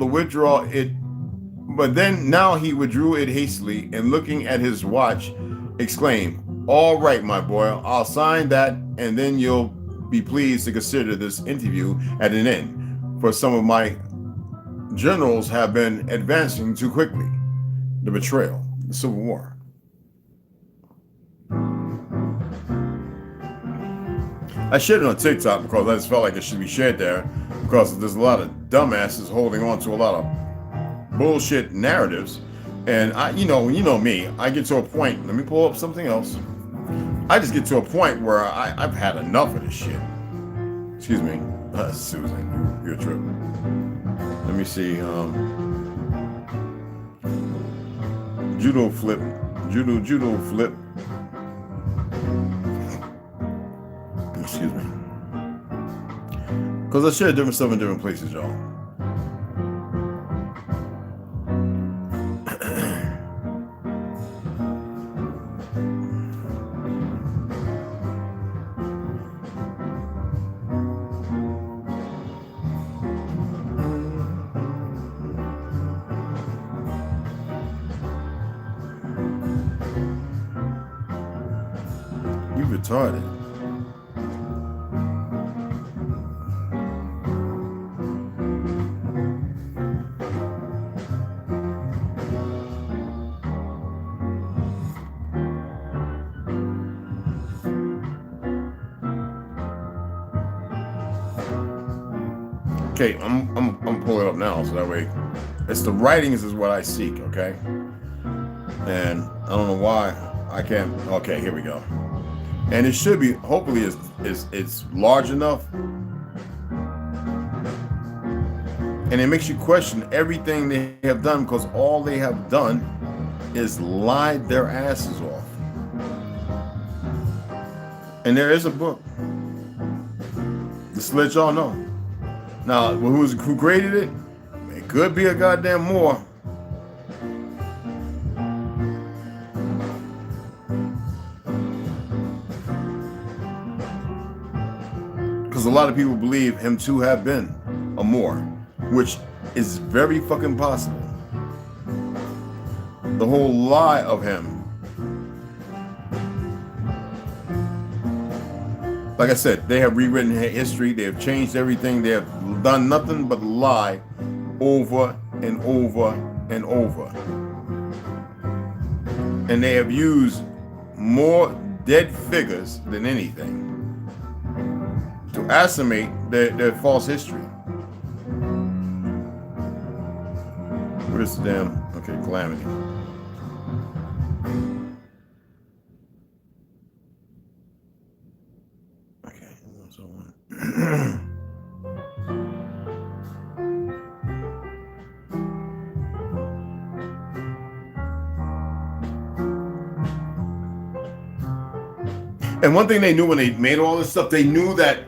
he withdrew it hastily and looking at his watch, exclaimed, "All right, my boy, I'll sign that, and then you'll be pleased to consider this interview at an end, for some of my generals have been advancing too quickly." The betrayal, the Civil War. I shared it on TikTok because I just felt like it should be shared there, because there's a lot of dumbasses holding on to a lot of bullshit narratives. And you know me, I get to a point, let me pull up something else. I just get to a point where I've had enough of this shit. Excuse me, Susan, you're a trip. Let me see, judo flip. Excuse me. Because I share different stuff in different places, y'all. You retarded. Okay, I'm pulling it up now, so that way, it's the writings is what I seek, okay? And I don't know why I can't. Okay, here we go. And it should be, hopefully, it's large enough, and it makes you question everything they have done, because all they have done is lied their asses off. And there is a book. Just to let y'all know. Now, who graded it? It could be a goddamn more. Because a lot of people believe him to have been a Moor, which is very fucking possible. The whole lie of him. Like I said, they have rewritten history. They have changed everything. They have done nothing but lie over and over and over. And they have used more dead figures than anything to estimate their false history. What is the damn, okay, calamity. Okay, so and one thing they knew when they made all this stuff, they knew that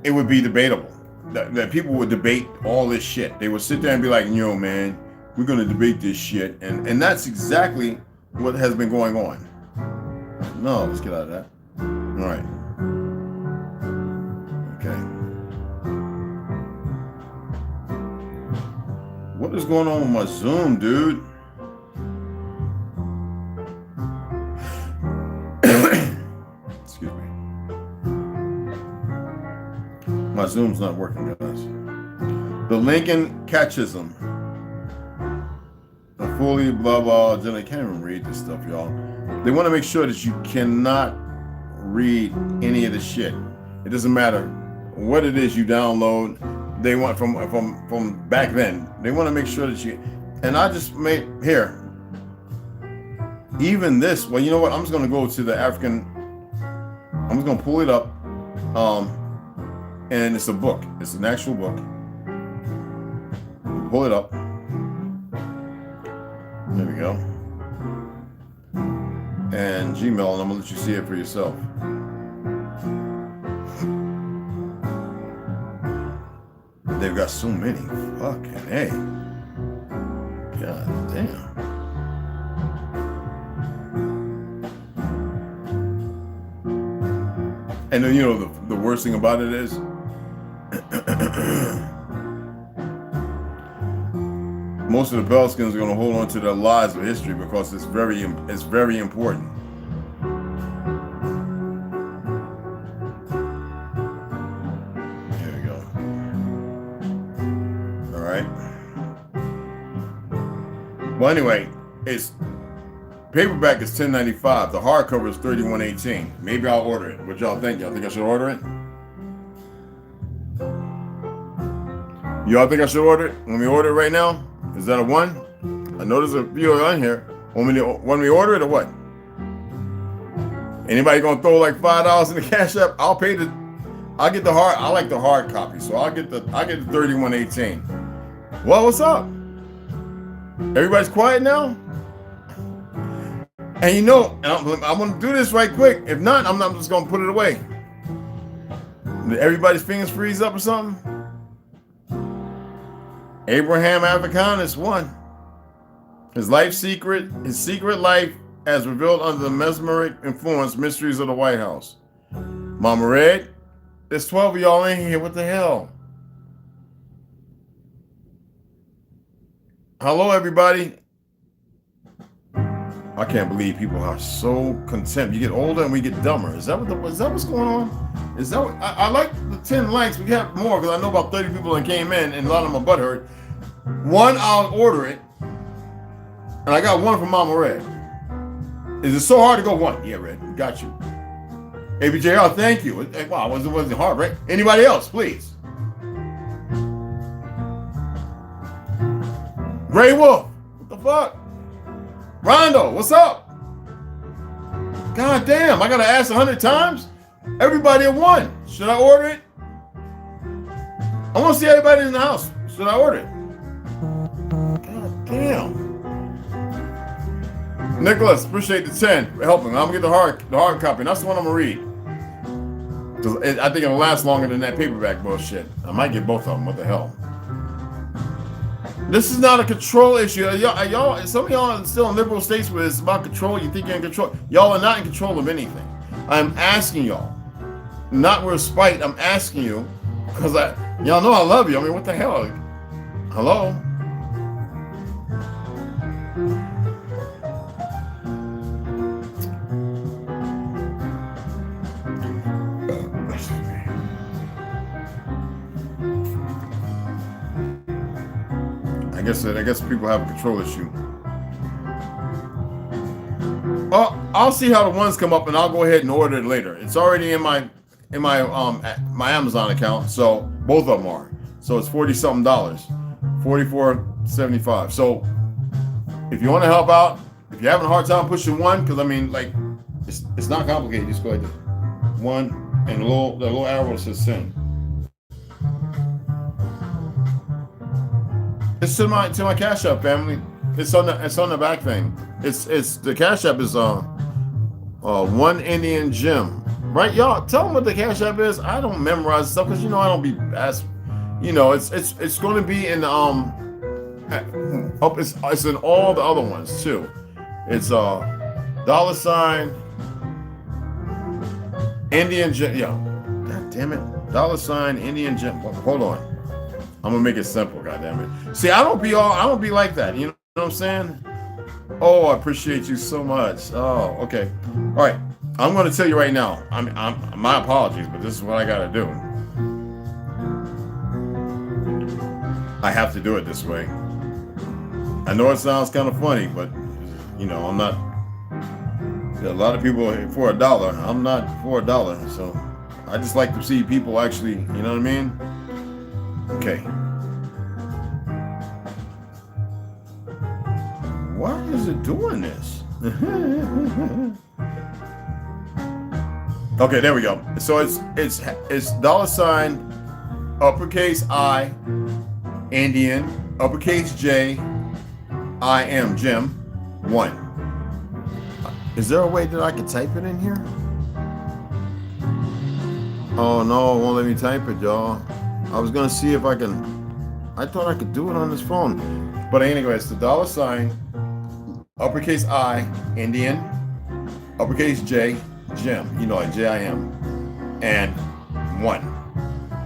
it would be debatable. That people would debate all this shit. They would sit there and be like, yo, man, we're going to debate this shit. And that's exactly what has been going on. No, let's get out of that. All right. Okay. What is going on with my Zoom, dude? Excuse me. My Zoom's not working, guys. The Lincoln Catechism. The fully blah blah. I can't even read this stuff, y'all. They want to make sure that you cannot read any of the shit. It doesn't matter what it is you download. They want from back then. They want to make sure that you. And I just made here. Even this. Well, you know what? I'm just gonna go to the African. I'm just gonna pull it up. And it's a book. It's an actual book. Pull it up. There we go. And Gmail, and I'm gonna let you see it for yourself. They've got so many. Fucking hey. God damn. And then, you know, the worst thing about it is most of the Pelicans are going to hold on to their lives of history because it's very important. Here we go. All right. Well, anyway, it's paperback is $10.95. The hardcover is $31.18. Maybe I'll order it. What y'all think? Y'all think I should order it? Y'all think I should order it? Want me to order it right now? Is that a one? I know there's a few on here. Want me to order it or what? Anybody gonna throw like $5 in the Cashapp? I'll get the hard. I like the hard copy, so I'll get the $31.18. Well, what's up? Everybody's quiet now? And you know, I'm gonna do this right quick. If not, I'm just gonna put it away. Did everybody's fingers freeze up or something? Abraham Africanus won. His secret life as revealed under the mesmeric influence mysteries of the White House. Mama Red, there's 12 of y'all in here. What the hell? Hello, everybody. I can't believe people are so content. You get older and we get dumber. Is that what's going on? Is that what, I like the 10 likes. We have more because I know about 30 people that came in and a lot of them are butthurt. One, I'll order it. And I got one from Mama Red. Is it so hard to go one? Yeah, Red, got you. ABJR, thank you. Wow, it wasn't hard, right? Anybody else, please? Gray Wolf, what the fuck? Rondo, what's up? God damn, I gotta ask 100 times? Everybody at one. Should I order it? I want to see everybody in the house. Should I order it? God damn. Nicholas, appreciate the 10 for helping. I'm gonna get the hard copy. That's the one I'm gonna read. Because I think it'll last longer than that paperback bullshit. I might get both of them. What the hell? This is not a control issue. Y'all, some of y'all are still in liberal states where it's about control. You think you're in control. Y'all are not in control of anything. I'm asking y'all, not with spite. I'm asking you because y'all know I love you. I mean, what the hell? Hello? I guess people have a control issue. Well, I'll see how the ones come up, and I'll go ahead and order it later. It's already in my Amazon account, so both of them are. So it's $40-something, $44.75. So if you want to help out, if you're having a hard time pushing one, because I mean, like, it's not complicated. You just go like this, one, and the little arrow says send. It's to my Cashapp, family. It's on the back thing. It's the Cashapp is one Indian gem, right? Y'all tell them what the Cashapp is. I don't memorize stuff because I don't be asked. It's going to be in it's in all the other ones too. It's $ Indian gem. Yeah, god damn it, $ Indian gem. Hold on. I'm gonna make it simple, goddammit. See, I don't be like that. You know what I'm saying? Oh, I appreciate you so much. Oh, okay. All right. I'm gonna tell you right now. I'm my apologies, but this is what I gotta do. I have to do it this way. I know it sounds kind of funny, but I'm not. A lot of people for $1. I'm not for $1, so I just like to see people actually. You know what I mean? Okay. Why is it doing this? Okay, there we go. So it's $ uppercase I, Indian, uppercase J, I am Jim, 1. Is there a way that I could type it in here? Oh no, it won't let me type it, y'all. I was gonna see if I thought I could do it on this phone. But anyway, it's the $ uppercase I, Indian, uppercase J, Jim. Like J-I-M.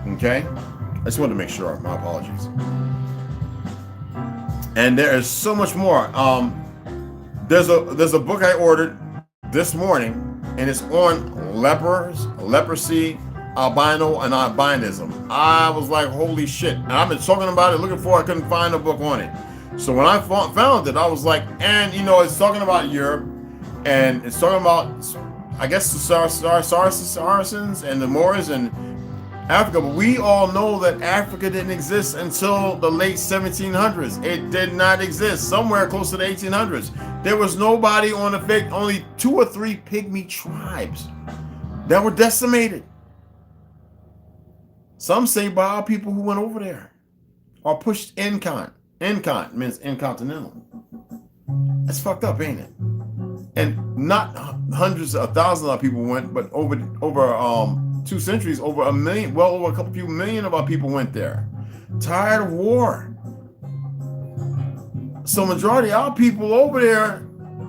Okay? I just wanted to make sure. My apologies. And there is so much more. There's a book I ordered this morning, and it's on leprosy, albino, and albinism. I was like, holy shit. And I've been talking about it, looking for it, I couldn't find a book on it. So when I found it, I was like, and it's talking about Europe, and it's talking about, I guess, the Saracens and the Moors and Africa, but we all know that Africa didn't exist until the late 1700s. It did not exist. Somewhere close to the 1800s. There was nobody on the face, only 2 or 3 pygmy tribes that were decimated. Some say by our people who went over there or pushed incon. Incon means incontinental. That's fucked up, ain't it? And not hundreds of thousands of people went, but over 2 centuries, over a million, well over a few million of our people went there. Tired of war. So majority of our people over there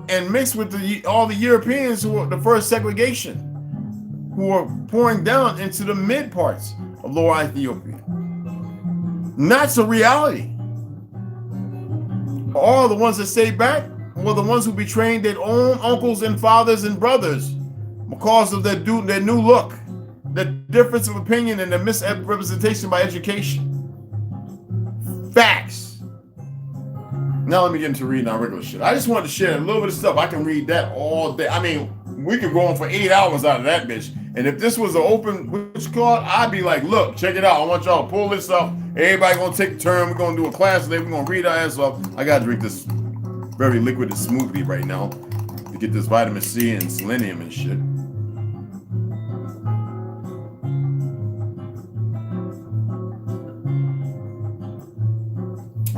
and mixed with all the Europeans who were the first segregation, who were pouring down into the mid parts of Lower Ethiopia. And that's a reality. All the ones that stayed back were the ones who betrayed their own uncles and fathers and brothers because of their new look, the difference of opinion, and the misrepresentation by education. Facts. Now let me get into reading our regular shit. I just wanted to share a little bit of stuff. I can read that all day. I mean, we could go on for 8 hours out of that bitch. And if this was an open, what's called, I'd be like, look, check it out. I want y'all to pull this up. Everybody gonna take a turn. We're gonna do a class today. We're gonna read our ass off. I gotta drink this very liquid smoothie right now to get this vitamin C and selenium and shit.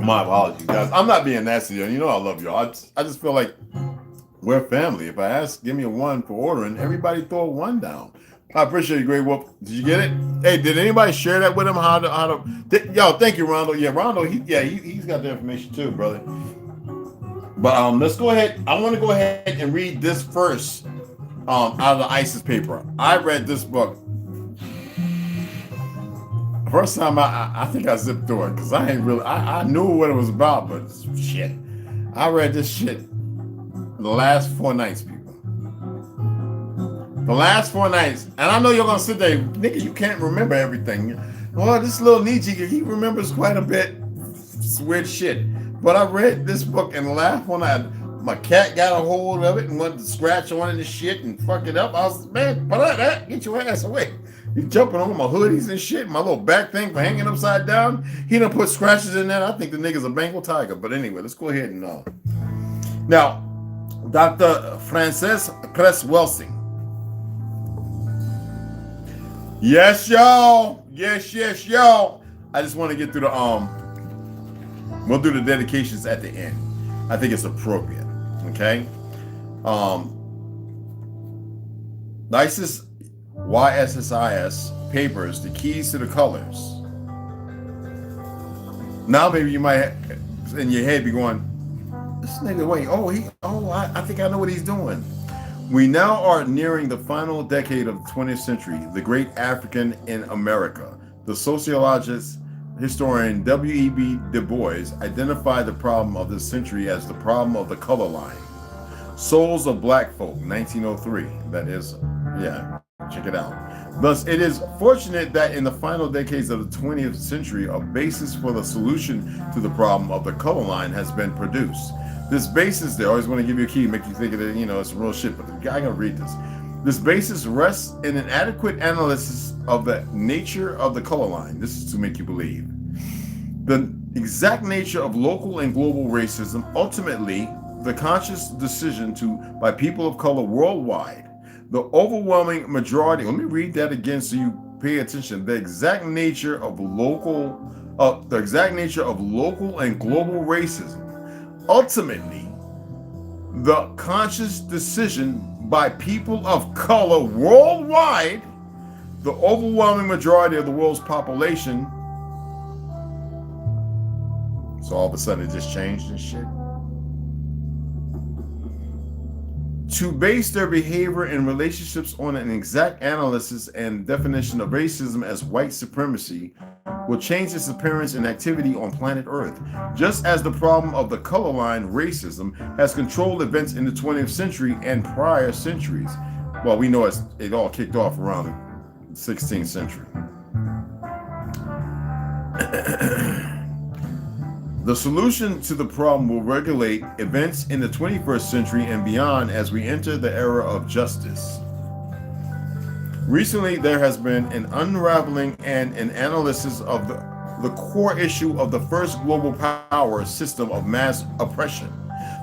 My apologies, guys. I'm not being nasty. You know I love y'all. I just feel like we're family. If I ask, give me a 1 for ordering, everybody throw a 1 down. I appreciate you, Great Wolf. Did you get it? Hey, did anybody share that with him? Yo, thank you, Rondo. Yeah, Rondo, he's got the information too, brother. But let's go ahead. I want to go ahead and read this first out of the ISIS paper. I read this book. First time I think I zipped through it because I knew what it was about, but shit. I read this shit the last 4 nights, people. The last 4 nights. And I know you're going to sit there, nigga, you can't remember everything. Well, this little Nietzsche, he remembers quite a bit. It's weird shit. But I read this book and the last one, my cat got a hold of it and wanted to scratch on it and shit and fuck it up. I was, man, get your ass away. You jumping on my hoodies and shit, my little back thing for hanging upside down. He done put scratches in there. I think the nigga's a Bengal tiger. But anyway, let's go ahead and now, Dr. Frances Cress Welsing. Yes, y'all. Yes, y'all. I just want to get through the we'll do the dedications at the end. I think it's appropriate. Okay. ISIS YSSIS papers, the keys to the colors. Now maybe you might in your head be going, this nigga, wait, I think I know what he's doing. We now are nearing the final decade of the 20th century, the great African in America. The sociologist, historian W.E.B. Du Bois identified the problem of this century as the problem of the color line. Souls of Black Folk, 1903. That is, yeah, check it out. Thus, it is fortunate that in the final decades of the 20th century, a basis for the solution to the problem of the color line has been produced. This basis, they always want to give you a key, make you think of it, it's real shit, but I gotta read this. This basis rests in an adequate analysis of the nature of the color line. This is to make you believe. The exact nature of local and global racism, ultimately, the conscious decision by people of color worldwide, the overwhelming majority, let me read that again so you pay attention, the exact nature of local and global racism, ultimately, the conscious decision by people of color worldwide, the overwhelming majority of the world's population. So all of a sudden it just changed and shit. To base their behavior and relationships on an exact analysis and definition of racism as white supremacy will change its appearance and activity on planet Earth, just as the problem of the color line racism has controlled events in the 20th century and prior centuries. Well, we know it all kicked off around the 16th century. The solution to the problem will regulate events in the 21st century and beyond as we enter the era of justice. Recently, there has been an unraveling and an analysis of the core issue of the first global power system of mass oppression.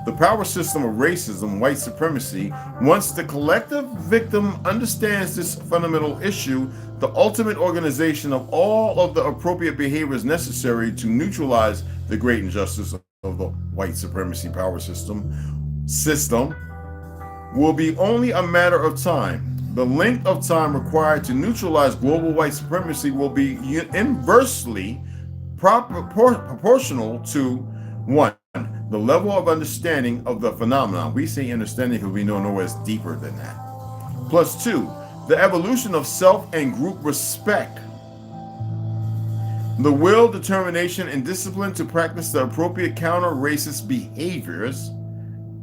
The power system of racism, white supremacy. Once the collective victim understands this fundamental issue, the ultimate organization of all of the appropriate behaviors necessary to neutralize the great injustice of the white supremacy power system will be only a matter of time. The length of time required to neutralize global white supremacy will be inversely proportional to 1. The level of understanding of the phenomenon. We say understanding because we know it's deeper than that. Plus 2, the evolution of self and group respect. The will, determination, and discipline to practice the appropriate counter-racist behaviors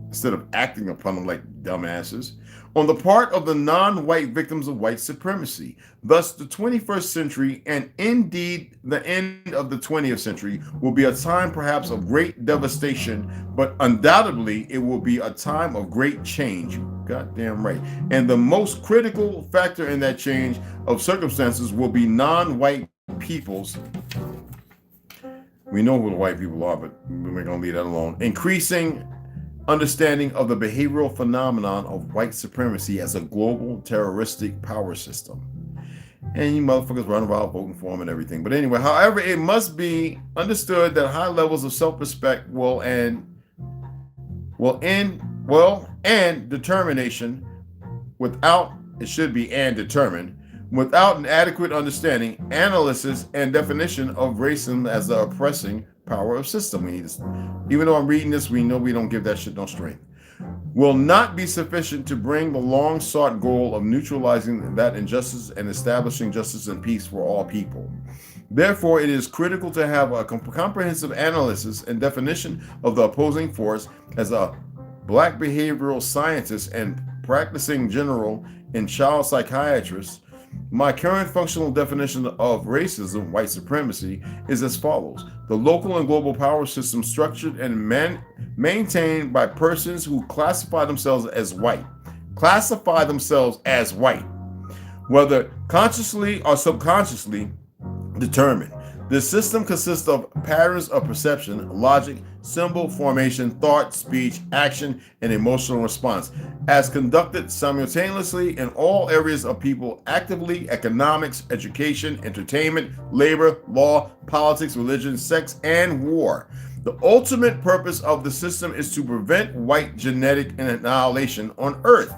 instead of acting upon them like dumbasses on the part of the non-white victims of white supremacy. Thus, the 21st century, and indeed the end of the 20th century, will be a time perhaps of great devastation, but undoubtedly it will be a time of great change. Goddamn right. And the most critical factor in that change of circumstances will be non-white peoples. We know who the white people are, but we're going to leave that alone. Increasing understanding of the behavioral phenomenon of white supremacy as a global terroristic power system. And you motherfuckers run around voting for them and everything. But anyway, however, it must be understood that high levels of self-respect and determination without an adequate understanding, analysis, and definition of racism as the oppressing power of system. We need this. Even though I'm reading this, we know we don't give that shit no strength. Will not be sufficient to bring the long-sought goal of neutralizing that injustice and establishing justice and peace for all people. Therefore, it is critical to have a comprehensive analysis and definition of the opposing force. As a black behavioral scientist and practicing general and child psychiatrist, my current functional definition of racism, white supremacy, is as follows. The local and global power system structured and maintained by persons who classify themselves as white, whether consciously or subconsciously determined. This system consists of patterns of perception, logic, symbol formation, thought, speech, action, and emotional response, as conducted simultaneously in all areas of people actively: economics, education, entertainment, labor, law, politics, religion, sex, and war. The ultimate purpose of the system is to prevent white genetic annihilation on Earth,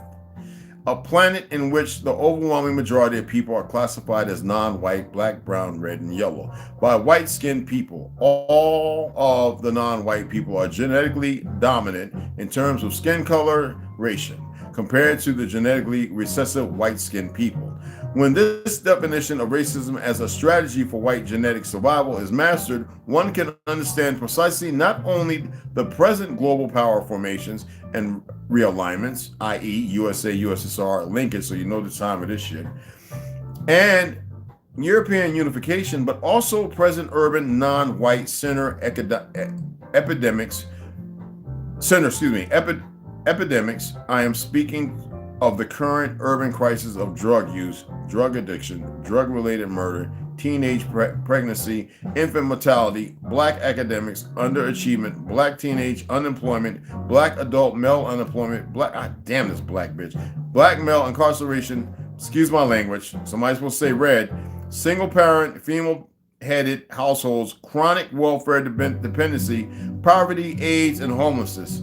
a planet in which the overwhelming majority of people are classified as non-white, black, brown, red, and yellow by white-skinned people. All of the non-white people are genetically dominant in terms of skin coloration compared to the genetically recessive white-skinned people. When this definition of racism as a strategy for white genetic survival is mastered, one can understand precisely not only the present global power formations and realignments, i.e. USA, USSR, linkage, so you know the time of this shit, and European unification, but also present urban non-white epidemics. I am speaking of the current urban crisis of drug use, drug addiction, drug-related murder, teenage pregnancy, infant mortality, black academics, underachievement, black teenage unemployment, black adult male unemployment, black male incarceration, excuse my language, somebody's supposed to say red, single parent, female-headed households, chronic welfare dependency, poverty, AIDS, and homelessness.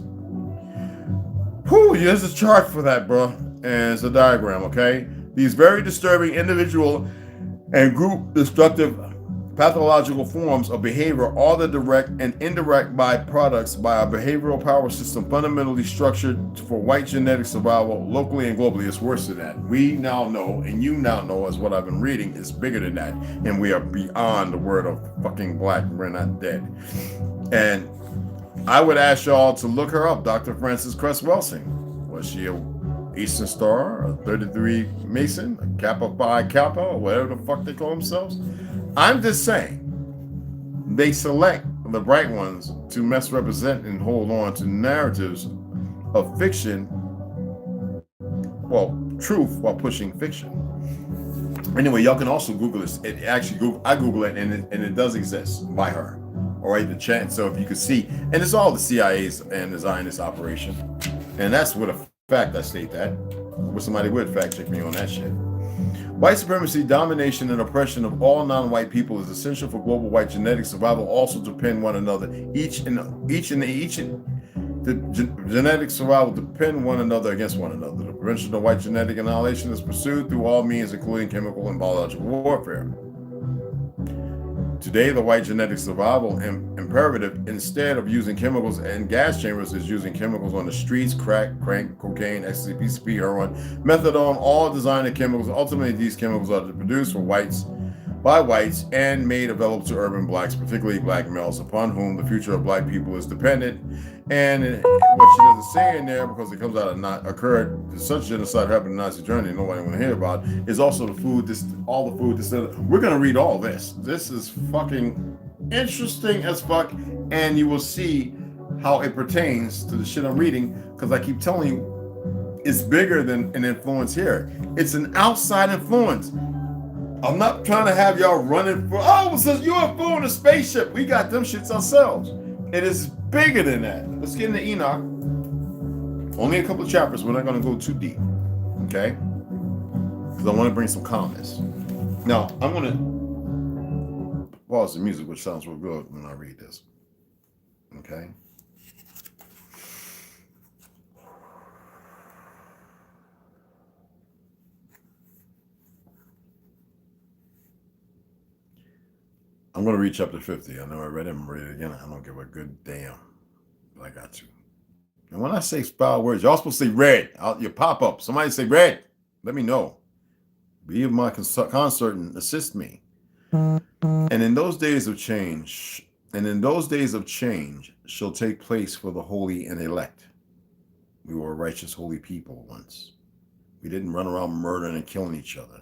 Whew, there's a chart for that, bro. And it's a diagram, okay? These very disturbing individual and group destructive Pathological forms of behavior are the direct and indirect byproducts by a behavioral power system fundamentally structured for white genetic survival locally and globally. It's worse than that. We now know, and you now know, as what I've been reading, is bigger than that. And we are beyond the word of fucking black. We're not dead. And I would ask y'all to look her up, Dr. Frances Cress Welsing. Was she a Eastern Star, a 33 Mason, a Kappa Phi Kappa, or whatever the fuck they call themselves? I'm just saying, they select the bright ones to misrepresent and hold on to narratives of fiction, well, truth while pushing fiction. Anyway, y'all can also Google this. It actually, I Google it, and it does exist by her. All right, the chance. So if you could see, and it's all the CIA's and the Zionist operation, and that's with a fact I state that. With somebody would fact check me on that shit. White supremacy, domination, and oppression of all non-white people is essential for global white genetic survival. Also depend one another. The genetic survival depend one another against one another. The prevention of white genetic annihilation is pursued through all means, including chemical and biological warfare. Today, the white genetic survival imperative, instead of using chemicals and gas chambers, is using chemicals on the streets: crack, cocaine, ecstasy, PCP, heroin, methadone, all designer chemicals. Ultimately, these chemicals are produced for whites, by whites, and made available to urban blacks, particularly black males, upon whom the future of black people is dependent. And what she doesn't say in there, because it comes out of not occurred, such genocide happened in the Nazi Germany, nobody want to hear about, is also the food, all the food. We're going to read all this. This is fucking interesting as fuck, and you will see how it pertains to the shit I'm reading, because I keep telling you, it's bigger than an influence here. It's an outside influence. I'm not trying to have y'all running for, oh, it's a UFO in a spaceship. We got them shits ourselves. It is bigger than that. Let's get into Enoch. Only a couple of chapters. We're not going to go too deep. Okay? Because I want to bring some calmness. Now, I'm going to pause the music, which sounds real good when I read this. Okay? I'm going to read chapter 50. I know I read it. I'm read it again. I don't give a good damn. But I got to. And when I say foul words, y'all supposed to say red. You pop up. Somebody say red. Let me know. Be of my concert and assist me. And in those days of change, shall take place for the holy and elect. We were a righteous, holy people once. We didn't run around murdering and killing each other.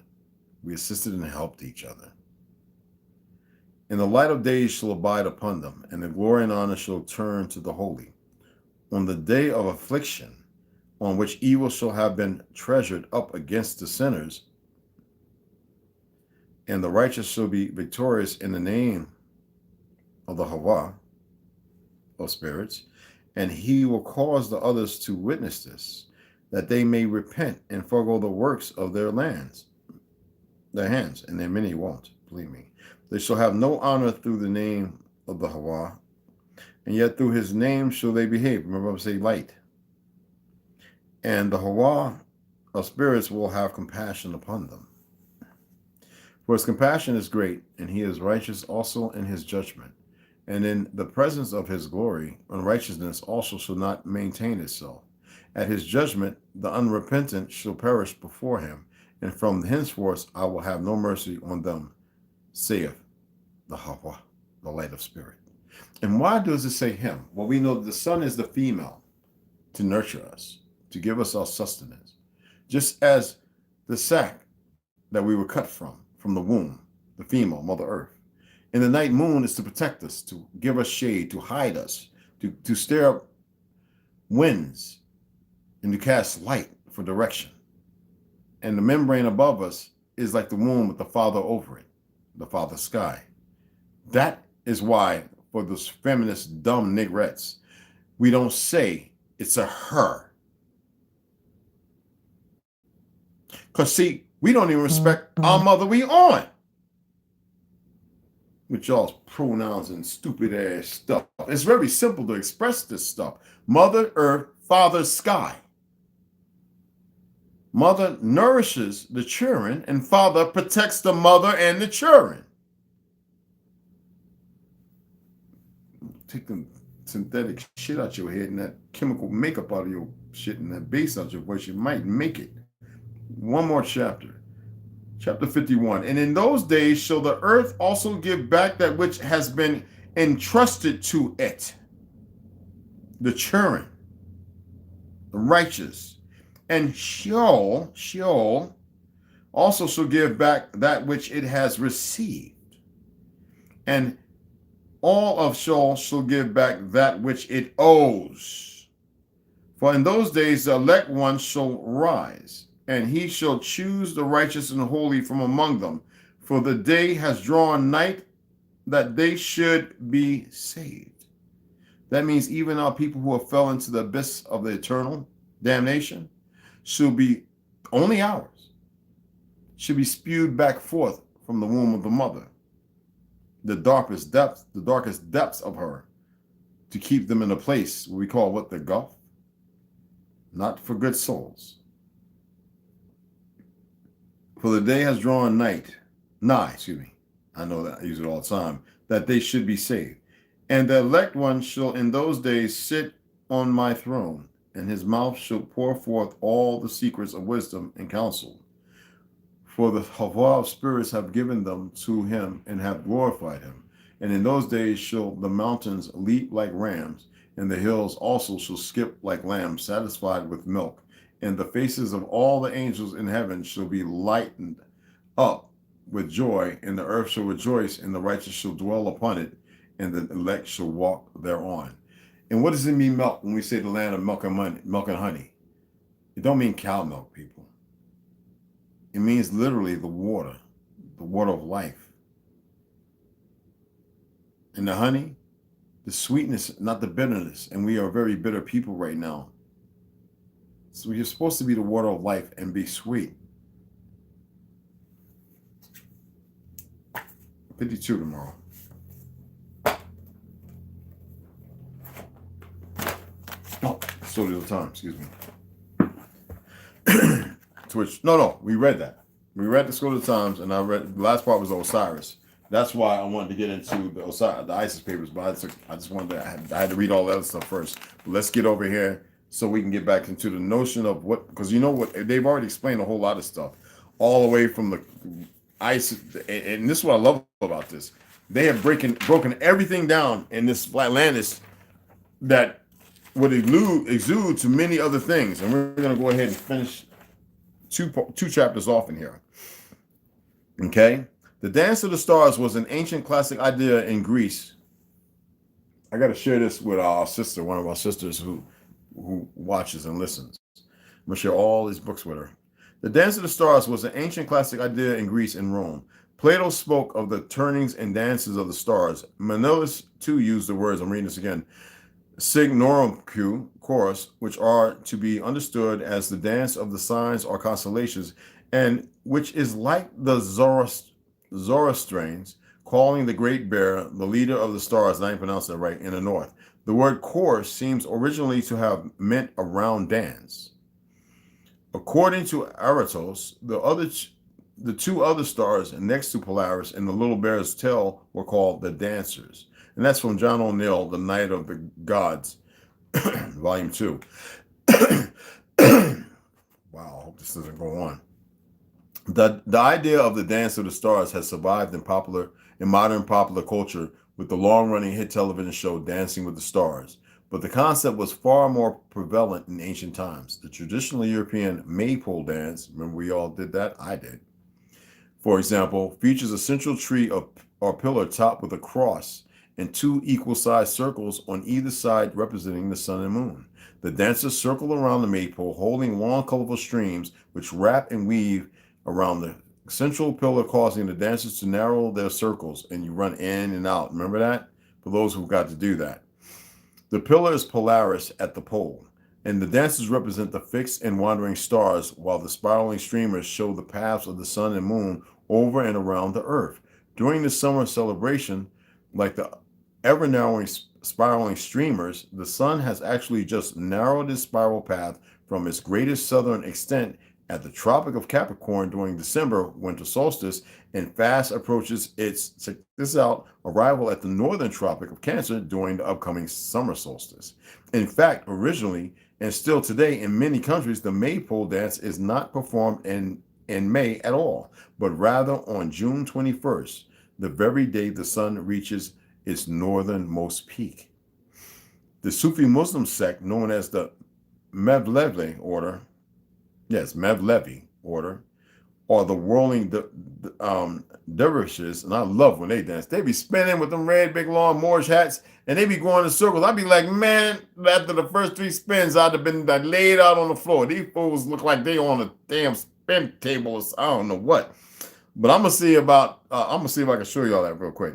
We assisted and helped each other. And the light of days shall abide upon them, and the glory and honor shall turn to the holy. On the day of affliction, on which evil shall have been treasured up against the sinners, and the righteous shall be victorious in the name of the Hawa of spirits, and he will cause the others to witness this, that they may repent and forego the works of their hands, and their many won't, believe me. They shall have no honor through the name of the Hawa, and yet through his name shall they behave. Remember, I say light. And the Hawa of spirits will have compassion upon them. For his compassion is great, and he is righteous also in his judgment. And in the presence of his glory, unrighteousness also shall not maintain itself. At his judgment, the unrepentant shall perish before him, and from henceforth I will have no mercy on them, saith the Hawa, the light of spirit. And why does it say him? Well, we know that the sun is the female to nurture us, to give us our sustenance. Just as the sac that we were cut from the womb, the female, Mother Earth. And the night moon is to protect us, to give us shade, to hide us, to stir up winds, and to cast light for direction. And the membrane above us is like the womb with the Father over it, the Father sky. That is why, for those feminist dumb nigrettes, we don't say it's a her. Because see, we don't even respect our mother we on. With y'all's pronouns and stupid ass stuff. It's very simple to express this stuff. Mother Earth, Father Sky. Mother nourishes the children, and Father protects the mother and the children. take the synthetic shit out your head and that chemical makeup out of your shit and that bass out your voice, you might make it. One more chapter. Chapter 51. And in those days shall the earth also give back that which has been entrusted to it. The children, the righteous. And Sheol also shall give back that which it has received. And all of Sheol shall give back that which it owes. For in those days the elect one shall rise, and he shall choose the righteous and holy from among them. For the day has drawn night that they should be saved. That means even our people who have fell into the abyss of the eternal damnation shall be only ours, should be spewed back forth from the womb of the mother, the darkest depths of her, to keep them in a place we call what, the gulf? Not for good souls. For the day has drawn nigh, I know that I use it all the time, that they should be saved. And the elect one shall in those days sit on my throne, and his mouth shall pour forth all the secrets of wisdom and counsel. For the Havah of spirits have given them to him and have glorified him. And in those days shall the mountains leap like rams, and the hills also shall skip like lambs satisfied with milk. And the faces of all the angels in heaven shall be lightened up with joy, and the earth shall rejoice, and the righteous shall dwell upon it, and the elect shall walk thereon. And what does it mean, milk, when we say the land of milk and honey? It don't mean cow milk, people. It means literally the water of life. And the honey, the sweetness, not the bitterness. And we are very bitter people right now. So you're supposed to be the water of life and be sweet. 52 tomorrow. Oh, story of the time, excuse me. Twitch. No, we read that. We read the School of the Times, and I read the last part was Osiris. That's why I wanted to get into the ISIS papers, but I just wanted to, I had to read all that other stuff first. But let's get over here so we can get back into the notion of what, because you know what, they've already explained a whole lot of stuff, all the way from the ISIS, and this is what I love about this. They have broken everything down in this Flatlandis that would exude to many other things, and we're going to go ahead and finish two chapters off in here. Okay, the Dance of the Stars was an ancient classic idea in Greece. I got to share this with our sister, one of our sisters who watches and listens. I'm going to share all these books with her. The Dance of the Stars was an ancient classic idea in Greece and Rome. Plato spoke of the turnings and dances of the stars. Menelaus too used the words, I'm reading this again, signorumque, chorus, which are to be understood as the dance of the signs or constellations, and which is like the Zoroastrians calling the Great Bear the leader of the stars, and I didn't pronounce that right, in the north. The word chorus seems originally to have meant a round dance. According to Aratos, the two other stars next to Polaris and the little bear's tail were called the dancers. And that's from John O'Neill, The Night of the Gods, Volume 2. Wow, I hope this doesn't go on. The idea of the Dance of the Stars has survived in modern popular culture with the long-running hit television show Dancing with the Stars. But the concept was far more prevalent in ancient times. The traditional European maypole dance, remember we all did that? I did. For example, features a central tree or pillar topped with a cross and two equal-sized circles on either side representing the sun and moon. The dancers circle around the maypole, holding long, colorful streams which wrap and weave around the central pillar, causing the dancers to narrow their circles, and you run in and out. Remember that? For those who got to do that. The pillar is Polaris at the pole, and the dancers represent the fixed and wandering stars, while the spiraling streamers show the paths of the sun and moon over and around the earth. During the summer celebration, like the ever-narrowing spiraling streamers, the sun has actually just narrowed its spiral path from its greatest southern extent at the Tropic of Capricorn during December winter solstice and fast approaches its, check this out, arrival at the northern Tropic of Cancer during the upcoming summer solstice. In fact, originally and still today in many countries, the maypole dance is not performed in May at all, but rather on June 21st, the very day the sun reaches its northernmost peak. The Sufi Muslim sect known as the Mevlevi order, or the whirling dervishes, and I love when they dance. They be spinning with them red, big, long Moorish hats, and they be going in circles. I'd be like, man, after the first 3 spins, I'd have been laid out on the floor. These fools look like they on a damn spin table or I don't know what. But I'm gonna see if I can show y'all that real quick.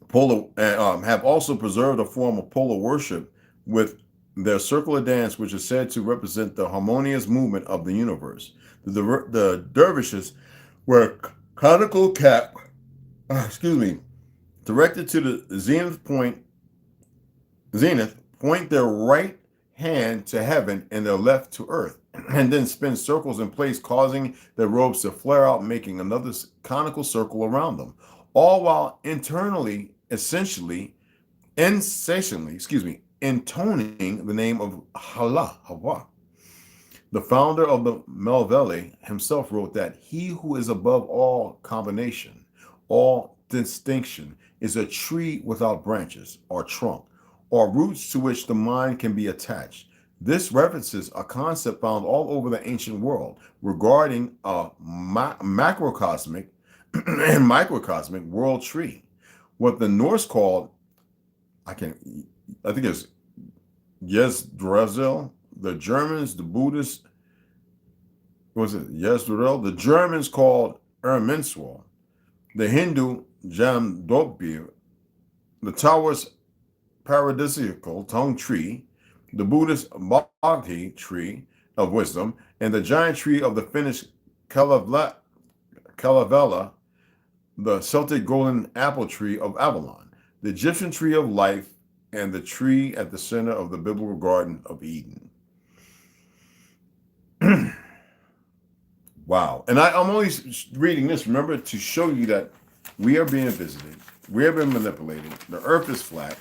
Polar have also preserved a form of polar worship with their circular dance, which is said to represent the harmonious movement of the universe. The dervishes wear conical cap, directed to the zenith, point their right hand to heaven and their left to earth, and then spin circles in place, causing their robes to flare out, making another conical circle around them, all while intoning the name of Allah. The founder of the Melville himself wrote that he who is above all combination, all distinction, is a tree without branches or trunk or roots to which the mind can be attached. This references a concept found all over the ancient world regarding a macrocosmic and microcosmic world tree. What the Norse called, I think it's Yesdrzel, the Germans, the Buddhists, Yesdrzel? The Germans called Erminswal, the Hindu Jamdokbir, the Taoist paradisiacal tongue tree, the Buddhist Bhakti tree of wisdom, and the giant tree of the Finnish Kalavela, the Celtic golden apple tree of Avalon, the Egyptian tree of life, and the tree at the center of the biblical Garden of Eden. Wow. And I'm only reading this, remember, to show you that we are being visited. We are being manipulated. The earth is flat.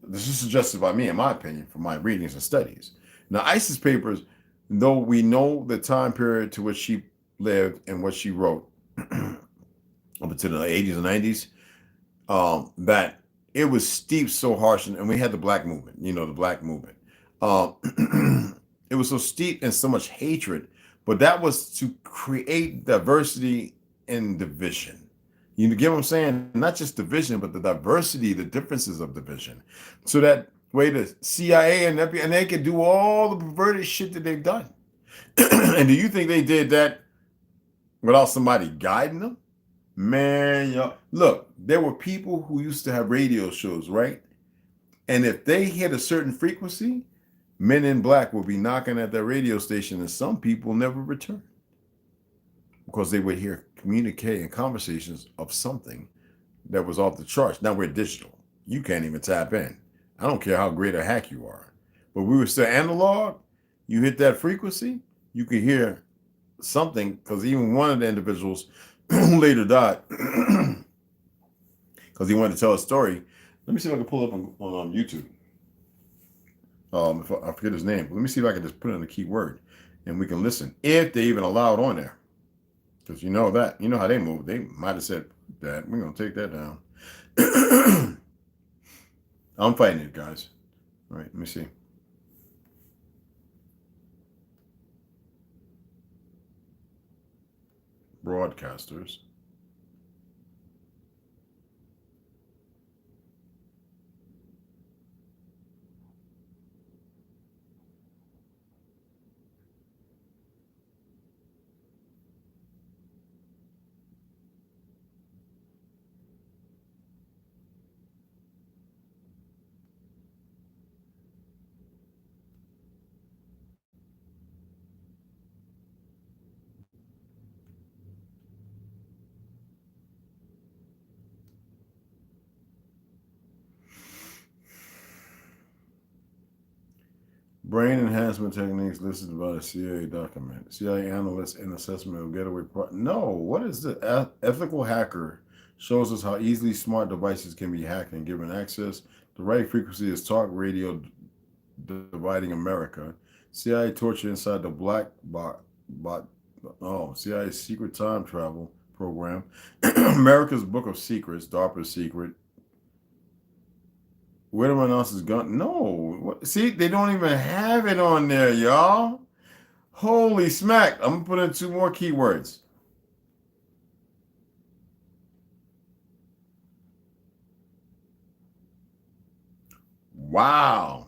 This is suggested by me, in my opinion, from my readings and studies. Now, Isis Papers, though we know the time period to which she lived and what she wrote up until the 80s and 90s, that it was steeped so harsh, and we had the black movement, the black movement. It was so steeped in so much hatred, but that was to create diversity and division. You get what I'm saying? Not just division, but the diversity, the differences of division. So that way the CIA and FBI, and they could do all the perverted shit that they've done. And do you think they did that without somebody guiding them? Man, y'all, look, there were people who used to have radio shows, right? And if they hit a certain frequency, men in black would be knocking at their radio station, and some people never returned because they would hear communicating conversations of something that was off the charts. Now we're digital. You can't even tap in. I don't care how great a hack you are. But we were still analog. You hit that frequency, you could hear something, because even one of the individuals who later died, because he wanted to tell a story. Let me see if I can pull it up on YouTube. I forget his name. Let me see if I can just put in a keyword and we can listen, if they even allow it on there. Because you know how they move. They might have said that. We're going to take that down. I'm fighting it, guys. All right, let me see. Broadcasters. Brain enhancement techniques listed by the CIA document. CIA analysts in assessment of getaway part. No, what is the ethical hacker shows us how easily smart devices can be hacked and given access. The right frequency is talk radio dividing America. CIA torture inside the black CIA secret time travel program. America's Book of Secrets, DARPA's secret. Where do I announce his gun? No. See, they don't even have it on there, y'all. Holy smack. I'm going to put in 2 more keywords. Wow.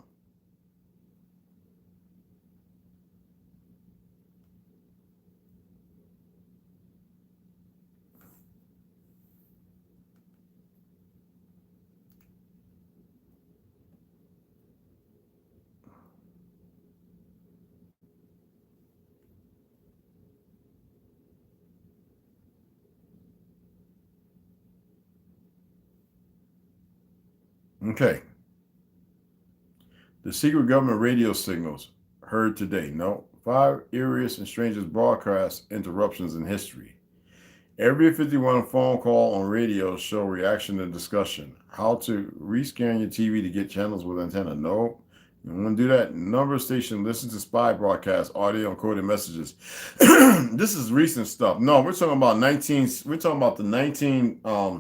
Okay. The secret government radio signals heard today. No. 5 eeriest and strangest broadcast interruptions in history. Every 51 phone call on radio show reaction and discussion. How to rescan your TV to get channels with antenna. No. You don't want to do that. Number of station listen to spy broadcasts, audio encoded messages. This is recent stuff. No, we're talking about the 19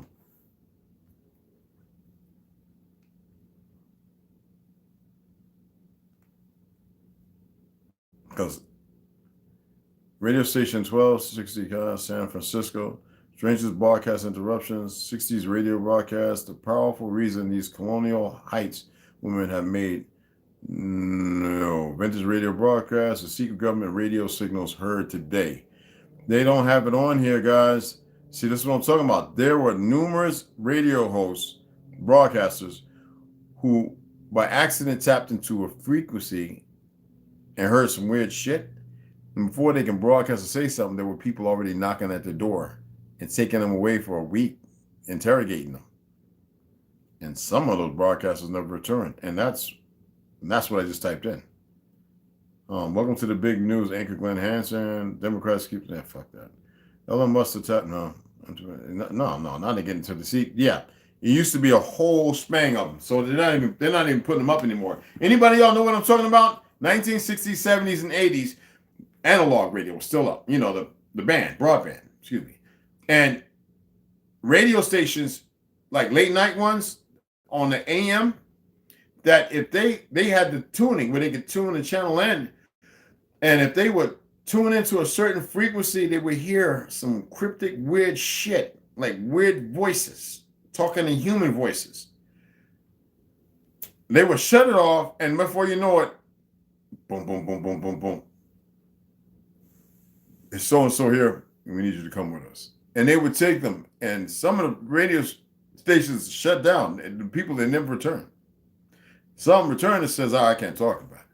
because radio station 1260 San Francisco, strangest broadcast interruptions, 60s radio broadcast, the powerful reason these colonial heights women have made. No, vintage radio broadcast, the secret government radio signals heard today. They don't have it on here, guys. See, this is what I'm talking about. There were numerous radio hosts, broadcasters, who by accident tapped into a frequency and heard some weird shit. And before they can broadcast or say something, there were people already knocking at the door and taking them away for a week, interrogating them. And some of those broadcasters never returned. And that's what I just typed in. Welcome to the big news. Anchor Glenn Hansen. Democrats keep fuck that. Elon Musk attack. No, not to get into the seat. Yeah, it used to be a whole spang of them, so they're not even putting them up anymore. Anybody y'all know what I'm talking about? 1960s, 70s, and 80s, analog radio was still up. You know, the band, broadband, excuse me. And radio stations, like late night ones on the AM, that if they had the tuning where they could tune the channel in, and if they would tune into a certain frequency, they would hear some cryptic, weird shit, like weird voices, talking in human voices. They would shut it off, and before you know it, boom, boom, boom, boom, boom, boom. It's so-and-so here, and we need you to come with us. And they would take them, and some of the radio stations shut down, and the people, they never return. Some return and says, I can't talk about it.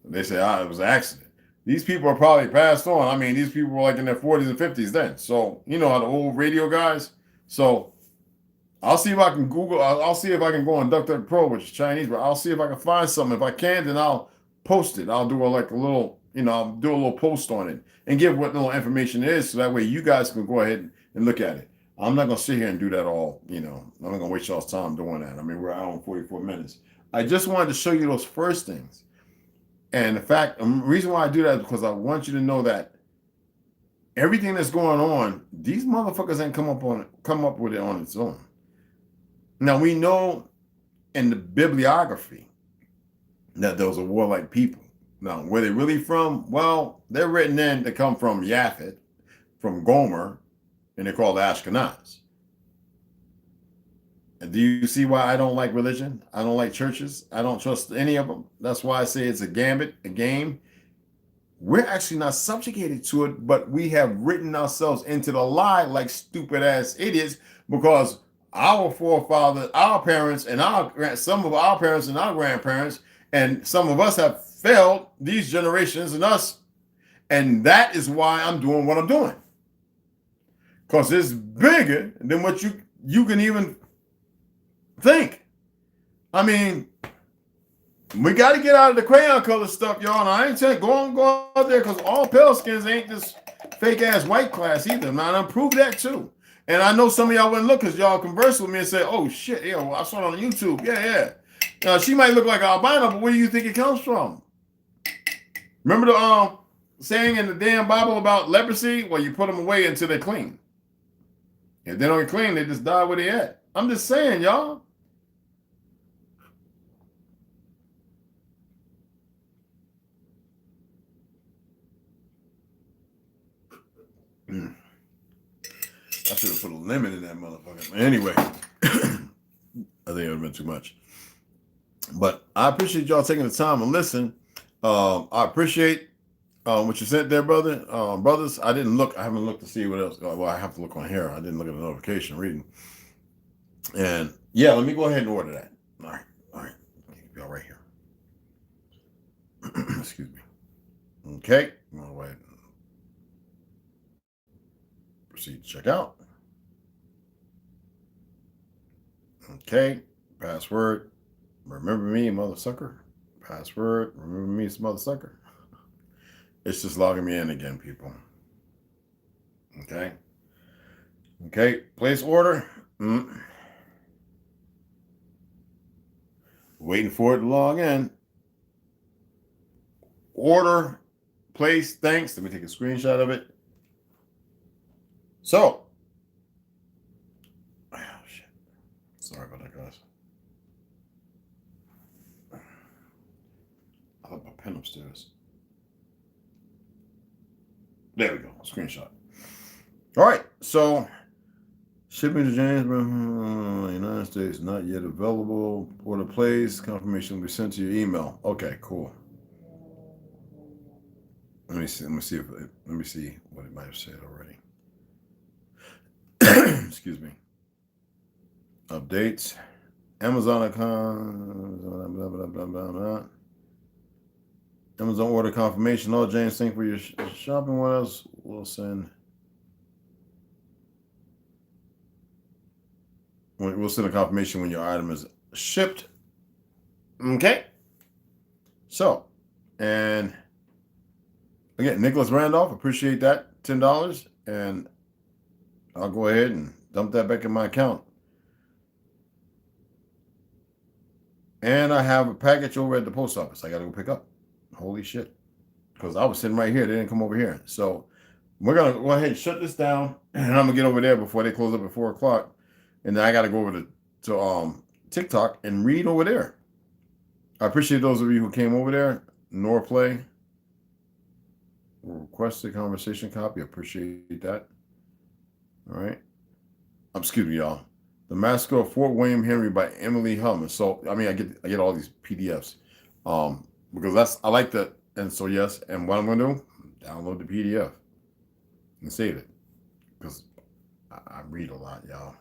They say, it was an accident. These people are probably passed on. I mean, these people were like in their 40s and 50s then. So, you know how the old radio guys. So, I'll see if I can Google. I'll see if I can go on DuckDuckPro, which is Chinese, but I'll see if I can find something. If I can, then I'll post it. I'll do I'll do a little post on it and give what little information it is, so that way you guys can go ahead and look at it. I'm not going to sit here and do that all, I'm not going to waste y'all's time doing that. I mean, we're out on 44 minutes. I just wanted to show you those first things. And the reason why I do that is because I want you to know that everything that's going on, these motherfuckers ain't come up with it on its own. Now, we know in the bibliography that those are warlike people. Now, where they really from? Well, they're written in to come from Japhet, from Gomer, and they're called Ashkenaz. And do you see why I don't like religion? I don't like churches. I don't trust any of them. That's why I say it's a gambit, a game. We're actually not subjugated to it, but we have written ourselves into the lie like stupid ass idiots, because our forefathers, our parents, and some of our parents and our grandparents, and some of us have failed these generations and us. And that is why I'm doing what I'm doing. Because it's bigger than what you can even think. I mean, We got to get out of the crayon color stuff, y'all. And I ain't saying go out there because all pale skins ain't this fake ass white class either. Man, I proved that too. And I know some of y'all wouldn't look because y'all converse with me and say, "Oh shit, yeah, well, I saw it on YouTube." Yeah. She might look like albino, but where do you think it comes from? Remember the saying in the damn Bible about leprosy? Well, you put them away until they're clean. If they don't get clean, they just die where they at. I'm just saying, y'all. I should have put a lemon in that motherfucker. Anyway, I think it would have been too much. But I appreciate y'all taking the time to listen. I appreciate what you sent there, brother. Brothers, I didn't look. I haven't looked to see what else. Well, I have to look on here. I didn't look at the notification reading. And yeah, let me go ahead and order that. All right. Keep y'all right here. Excuse me. Okay. All right. Proceed to check out. Okay. Password. Remember me, mother sucker. Password. Remember me, mother sucker. It's just logging me in again, people. Okay. Place order. Waiting for it to log in. Order. Place. Thanks. Let me take a screenshot of it. So. Oh, shit. Sorry about that, guys. I left my pen upstairs. There we go. Screenshot. All right. So, shipping to James, United States, not yet available. Order place. Confirmation will be sent to your email. Okay, cool. Let me see what it might have said already. Excuse me. Updates. Amazon.com. Blah, blah, blah, blah, blah. Amazon order confirmation. Oh, James, thank you for your shopping. What else? We'll send. We'll send a confirmation when your item is shipped. Okay. So, and again, Nicholas Randolph, appreciate that. $10. And I'll go ahead and dump that back in my account. And I have a package over at the post office I got to go pick up. Holy shit. Because I was sitting right here. They didn't come over here. So we're going to go ahead and shut this down. And I'm going to get over there before they close up at 4 o'clock. And then I got to go over to TikTok and read over there. I appreciate those of you who came over there. Norplay. Requested conversation copy. I appreciate that. All right. Excuse me, y'all. The Massacre of Fort William Henry by Emily Hellman. So, I mean, I get all these PDFs. Because I like that. And so, yes. And what I'm going to do, download the PDF and save it. Because I read a lot, y'all.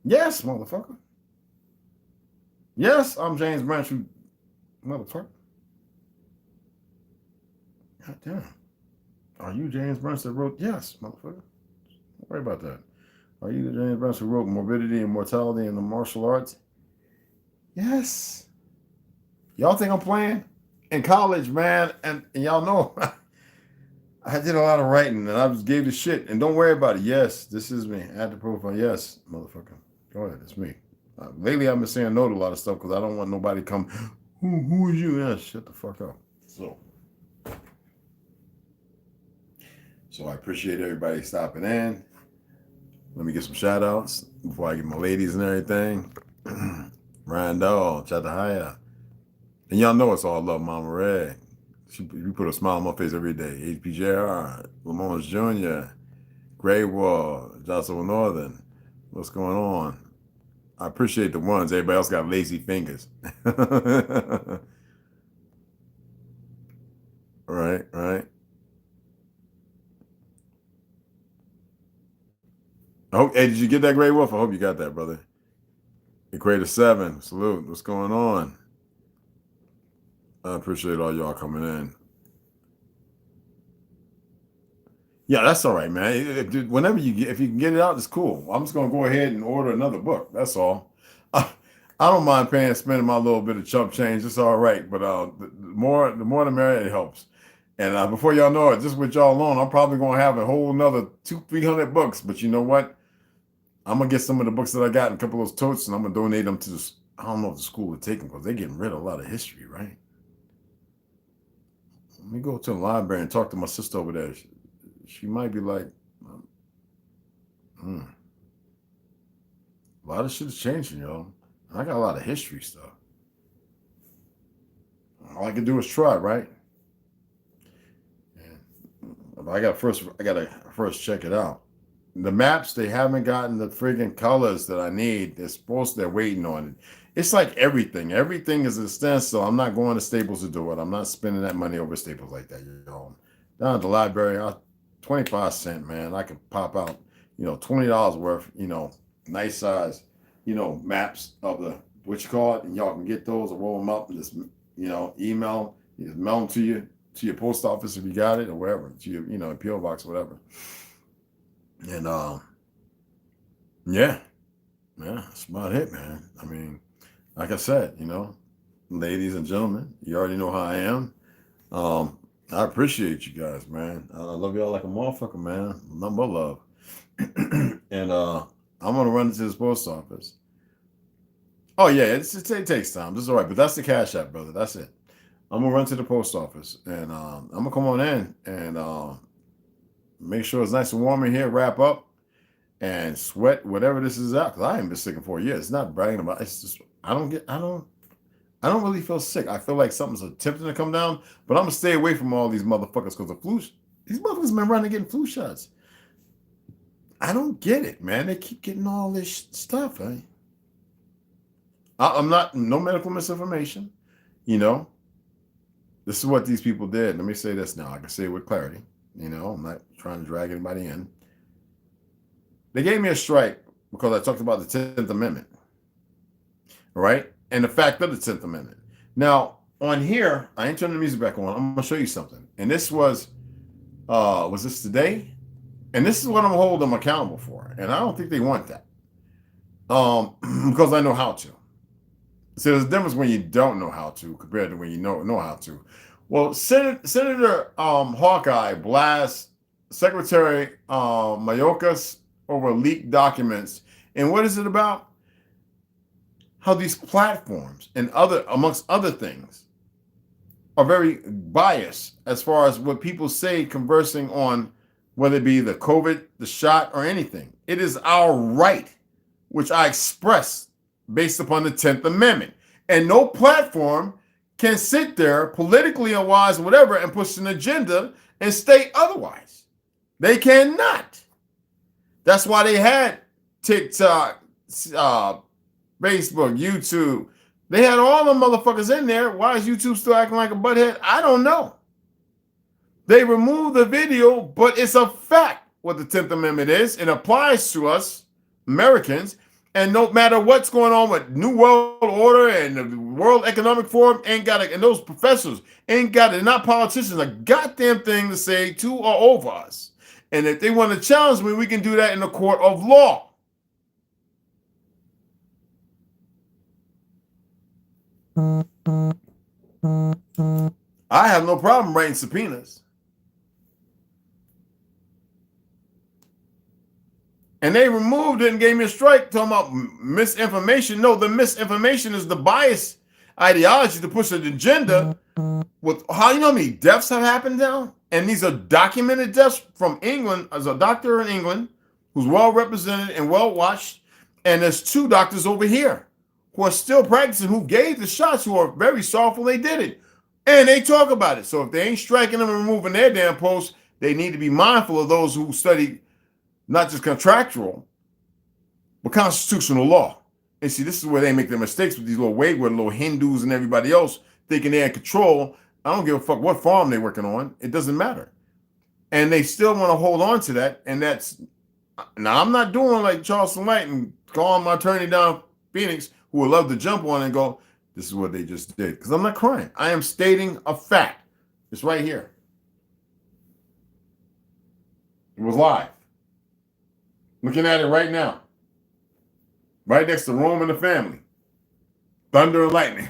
Yes, motherfucker. Yes, I'm James Branch, you motherfucker. God damn. Are you James Branch that wrote? Yes, motherfucker. Don't worry about that. Are you the James Branch who wrote Morbidity and Mortality in the Martial Arts? Yes. Y'all think I'm playing? In college, man, and y'all know I did a lot of writing and I just gave the shit. And don't worry about it. Yes, this is me. Add the profile. Yes, motherfucker. Go ahead, it's me. Lately, I've been saying no to a lot of stuff because I don't want nobody to come, who is you? Yeah, shut the fuck up. So I appreciate everybody stopping in. Let me get some shout outs before I get my ladies and everything. Randall, Chatahaya. And y'all know it's all love, Mama Red. You put a smile on my face every day. HPJR, Lamont Jr., Grey Wall, Joshua Northern. What's going on? I appreciate the ones. Everybody else got lazy fingers. Right. Hey, did you get that, Grey Wolf? I hope you got that, brother. Equator 7, salute. What's going on? I appreciate all y'all coming in. Yeah, that's all right, man. Whenever if you can get it out, it's cool. I'm just gonna go ahead and order another book. That's all. I don't mind spending my little bit of chump change. It's all right, but the more the merrier, it helps. And before y'all know it, just with y'all alone, I'm probably gonna have a whole another 200-300 books. But you know what? I'm gonna get some of the books that I got in a couple of those totes, and I'm gonna donate them to the. I don't know if the school would take them because they're getting rid of a lot of history, right? Let me go to the library and talk to my sister over there. She might be like, a lot of shit is changing, y'all. I got a lot of history stuff. All I can do is try, right? And I gotta first check it out. The maps, they haven't gotten the friggin' colors that I need. They're waiting on it. It's like everything. Everything is a standstill. I'm not going to Staples to do it. I'm not spending that money over Staples like that, y'all. Down at the library, 25 cents, man. I could pop out, $20 worth, nice size, maps of the what you call it, and y'all can get those or roll them up and just, email, just mail them to your post office if you got it or wherever, to your, PO box, whatever. And yeah, that's about it, man. I mean, like I said, ladies and gentlemen, you already know how I am. I appreciate you guys, man. I love y'all like a motherfucker, man. Nothing but love. And I'm gonna run into this post office. Oh yeah, it takes time. This is all right, but that's the Cashapp, brother. That's it. I'm gonna run to the post office, and I'm gonna come on in and make sure it's nice and warm in here. Wrap up and sweat whatever this is out. Cause I ain't been sick in 4 years. It's not bragging about. It's just I don't really feel sick. I feel like something's attempting to come down, but I'm gonna stay away from all these motherfuckers because the flu. These motherfuckers been running getting flu shots. I don't get it, man. They keep getting all this stuff. I'm not no medical misinformation. This is what these people did. Let me say this now. I can say it with clarity. I'm not trying to drag anybody in. They gave me a strike because I talked about the 10th Amendment. All right? And the fact of the 10th Amendment. Now, on here, I ain't turning the music back on. I'm going to show you something. And this was this today? And this is what I'm holding them accountable for. And I don't think they want that. Because I know how to. So there's a difference when you don't know how to compared to when you know how to. Well, Senator Hawkeye blasts Secretary Mayorkas over leaked documents. And what is it about? How these platforms and amongst other things, are very biased as far as what people say conversing on, whether it be the COVID, the shot, or anything. It is our right, which I express based upon the 10th Amendment. And no platform can sit there politically unwise or whatever and push an agenda and state otherwise. They cannot. That's why they had TikTok, Facebook, YouTube. They had all the motherfuckers in there. Why is YouTube still acting like a butthead? I don't know. They removed the video, but it's a fact what the 10th Amendment is. It applies to us, Americans. And no matter what's going on with New World Order and the World Economic Forum, and those professors they're not politicians, a goddamn thing to say to or over us. And if they want to challenge me, we can do that in the court of law. I have no problem writing subpoenas. And they removed it and gave me a strike talking about misinformation. No, the misinformation is the bias ideology to push an agenda with how many deaths have happened now? And these are documented deaths from England. As a doctor in England who's well represented and well watched. And there's 2 doctors over here who are still practicing, who gave the shots, who are very sorrowful they did it. And they talk about it. So if they ain't striking them and removing their damn posts, they need to be mindful of those who study not just contractual, but constitutional law. And see, this is where they make their mistakes with these little wayward little Hindus and everybody else thinking they're in control. I don't give a fuck what farm they're working on. It doesn't matter. And they still want to hold on to that. And that's, now I'm not doing like Charleston White and calling my attorney down Phoenix, who would love to jump on and go, this is what they just did. Because I'm not crying. I am stating a fact. It's right here. It was live. Looking at it right now. Right next to Rome and the family. Thunder and lightning.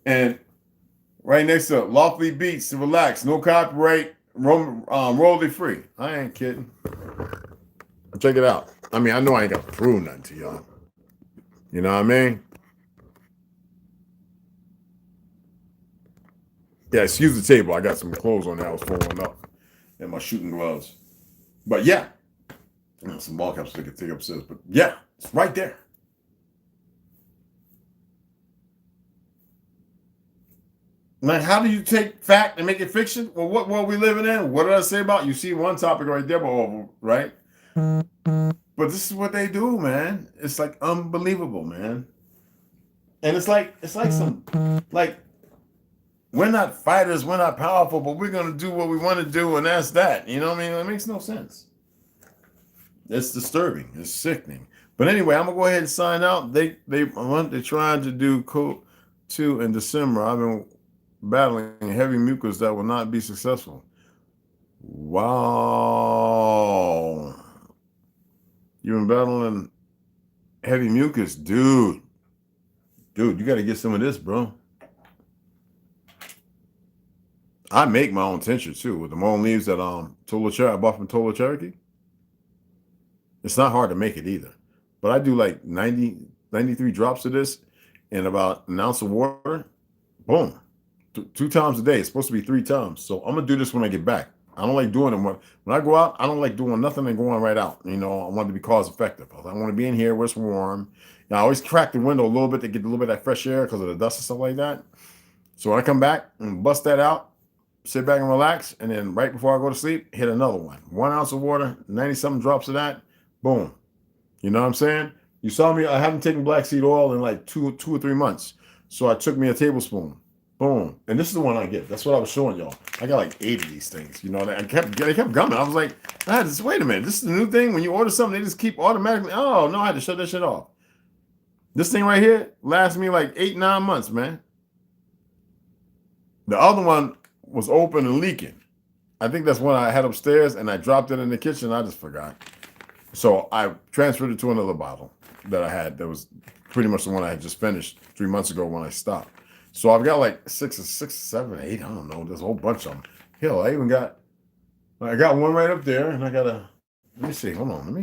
And right next to Lawfully Beats to relax. No copyright. Royalty free. I ain't kidding. Check it out. I mean, I know I ain't got to prove nothing to y'all. You know what I mean? Yeah, excuse the table. I got some clothes on there. I was folding up and my shooting gloves. But yeah, some ball caps I could take upstairs. But yeah, it's right there. Like, how do you take fact and make it fiction? Well, what world we living in? What did I say about? You see one topic right there, right? But this is what they do, man. It's like unbelievable, man. And it's like some like. We're not fighters, we're not powerful, but we're going to do what we want to do, and that's that. You know what I mean? It makes no sense. It's disturbing. It's sickening. But anyway, I'm going to go ahead and sign out. They're trying to do Code 2 in December. I've been battling heavy mucus that will not be successful. Wow. You've been battling heavy mucus? Dude, you got to get some of this, bro. I make my own tincture too with the mown leaves that I bought from ToLU'S Cherokee. It's not hard to make it either. But I do like 93 drops of this in about an ounce of water. Boom. 2 times a day. It's supposed to be 3 times. So I'm gonna do this when I get back. I don't like doing it when I go out. I don't like doing nothing and going right out. You know, I want it to be cause effective. I want to be in here where it's warm. Now I always crack the window a little bit to get a little bit of that fresh air because of the dust and stuff like that. So when I come back and bust that out, sit back and relax, and then right before I go to sleep, hit another one. 1 ounce of water, 90-something drops of that, boom. You know what I'm saying? You saw me, I haven't taken black seed oil in like two or 3 months. So I took me a tablespoon, boom. And this is the one I get. That's what I was showing y'all. I got like 8 of these things. You know, they kept coming. I was like, wait a minute, this is the new thing. When you order something, they just keep automatically, oh, no, I had to shut that shit off. This thing right here lasts me like 8-9 months, man. The other one was open and leaking. I think that's one I had upstairs and I dropped it in the kitchen. I just forgot. So I transferred it to another bottle that I had. That was pretty much the one I had just finished 3 months ago when I stopped. So I've got like 6, 7, 8. I don't know. There's a whole bunch of them. Hell, I got one right up there, and I got let me see. Hold on.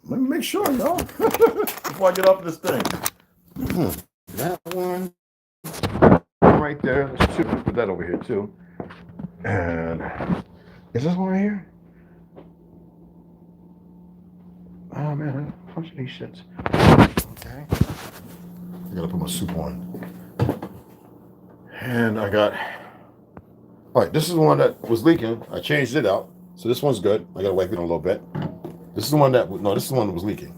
Let me make sure, y'all. Before I get off this thing. That one right there. There's 2. Put that over here too. And is this one right here? Oh man, a bunch of these shits. Okay. I gotta put my soup on. And I got, all right, this is the one that was leaking. I changed it out. So this one's good. I gotta wipe it a little bit. This is the one that was leaking.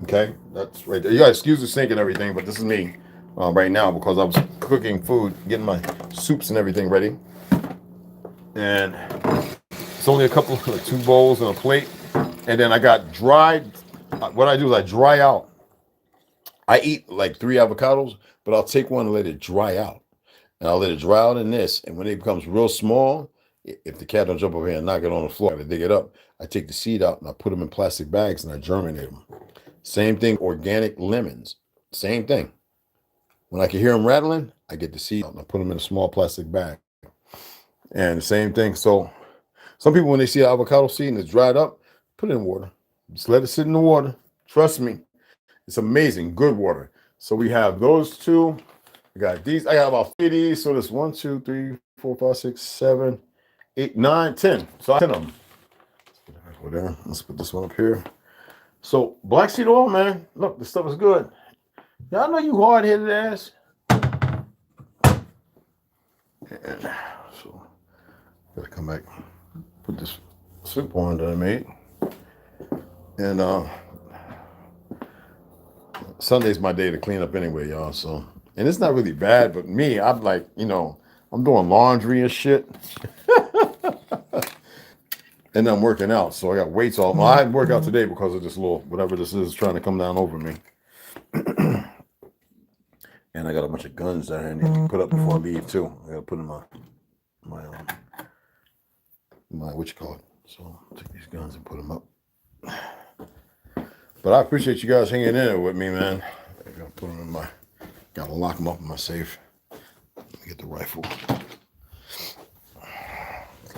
Okay, that's right there. You gotta excuse the sink and everything, but this is me right now because I was cooking food, getting my soups and everything ready. And it's only a couple of 2 bowls and a plate. And then I got dried. What I do is I dry out. I eat like 3 avocados, but I'll take one and let it dry out. And I'll let it dry out in this. And when it becomes real small, if the cat don't jump over here and knock it on the floor, I dig it up. I take the seed out and I put them in plastic bags and I germinate them. Same thing, organic lemons. Same thing. When I can hear them rattling, I get the seed out and I put them in a small plastic bag. And the same thing. So some people, when they see an avocado seed and it's dried up, put it in water. Just let it sit in the water. Trust me. It's amazing. Good water. So we have those 2. I got these. I got about 3 of these. So there's 1, 2, 3, 4, 5, 6, 7, 8, 9, 10. So I 10 of them. Let's put this one up here. So black seed oil, man. Look, this stuff is good. Y'all know you hard-headed ass. And so gotta come back, put this soup on that I made. And Sunday's my day to clean up anyway, y'all. So, and it's not really bad, but me, I'm like, I'm doing laundry and shit. And I'm working out, so I got weights all. Well, I didn't work out today because of this little whatever this is trying to come down over me. And I got a bunch of guns that I need to put up before I leave too. I gotta put in my what you call it. So I'll take these guns and put them up. But I appreciate you guys hanging in there with me, man. I gotta put them in my, gotta lock them up in my safe. Let me get the rifle.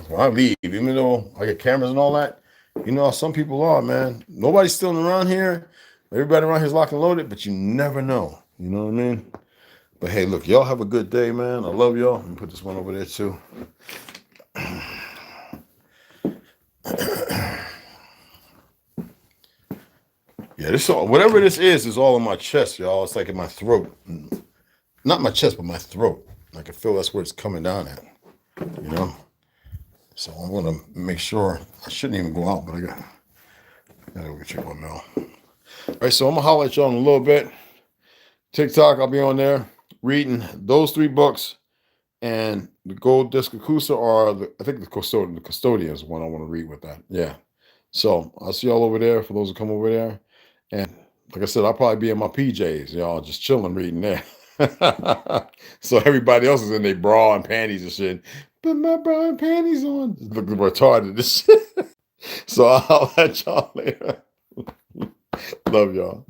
When I leave, even though I get cameras and all that, you know how some people are, man. Nobody's stealing around here. Everybody around here is locked and loaded, but you never know. You know what I mean? But hey, look, y'all have a good day, man. I love y'all. Let me put this one over there too. Yeah, this all, whatever this is all in my chest, y'all. It's like in my throat. Not my chest, but my throat. I can feel that's where it's coming down at. You know? So I'm gonna make sure. I shouldn't even go out, but I gotta go check my mail. All right, so I'm gonna holler at y'all in a little bit. TikTok, I'll be on there reading those 3 books, and the Gold Disc Akusa, or I think the Custodian is the one I want to read with that. Yeah. So I'll see y'all over there for those who come over there. And like I said, I'll probably be in my PJs, y'all, just chilling reading there. So everybody else is in their bra and panties and shit. Put my bra and panties on. Looking retarded. This shit. So I'll let y'all later. Love y'all.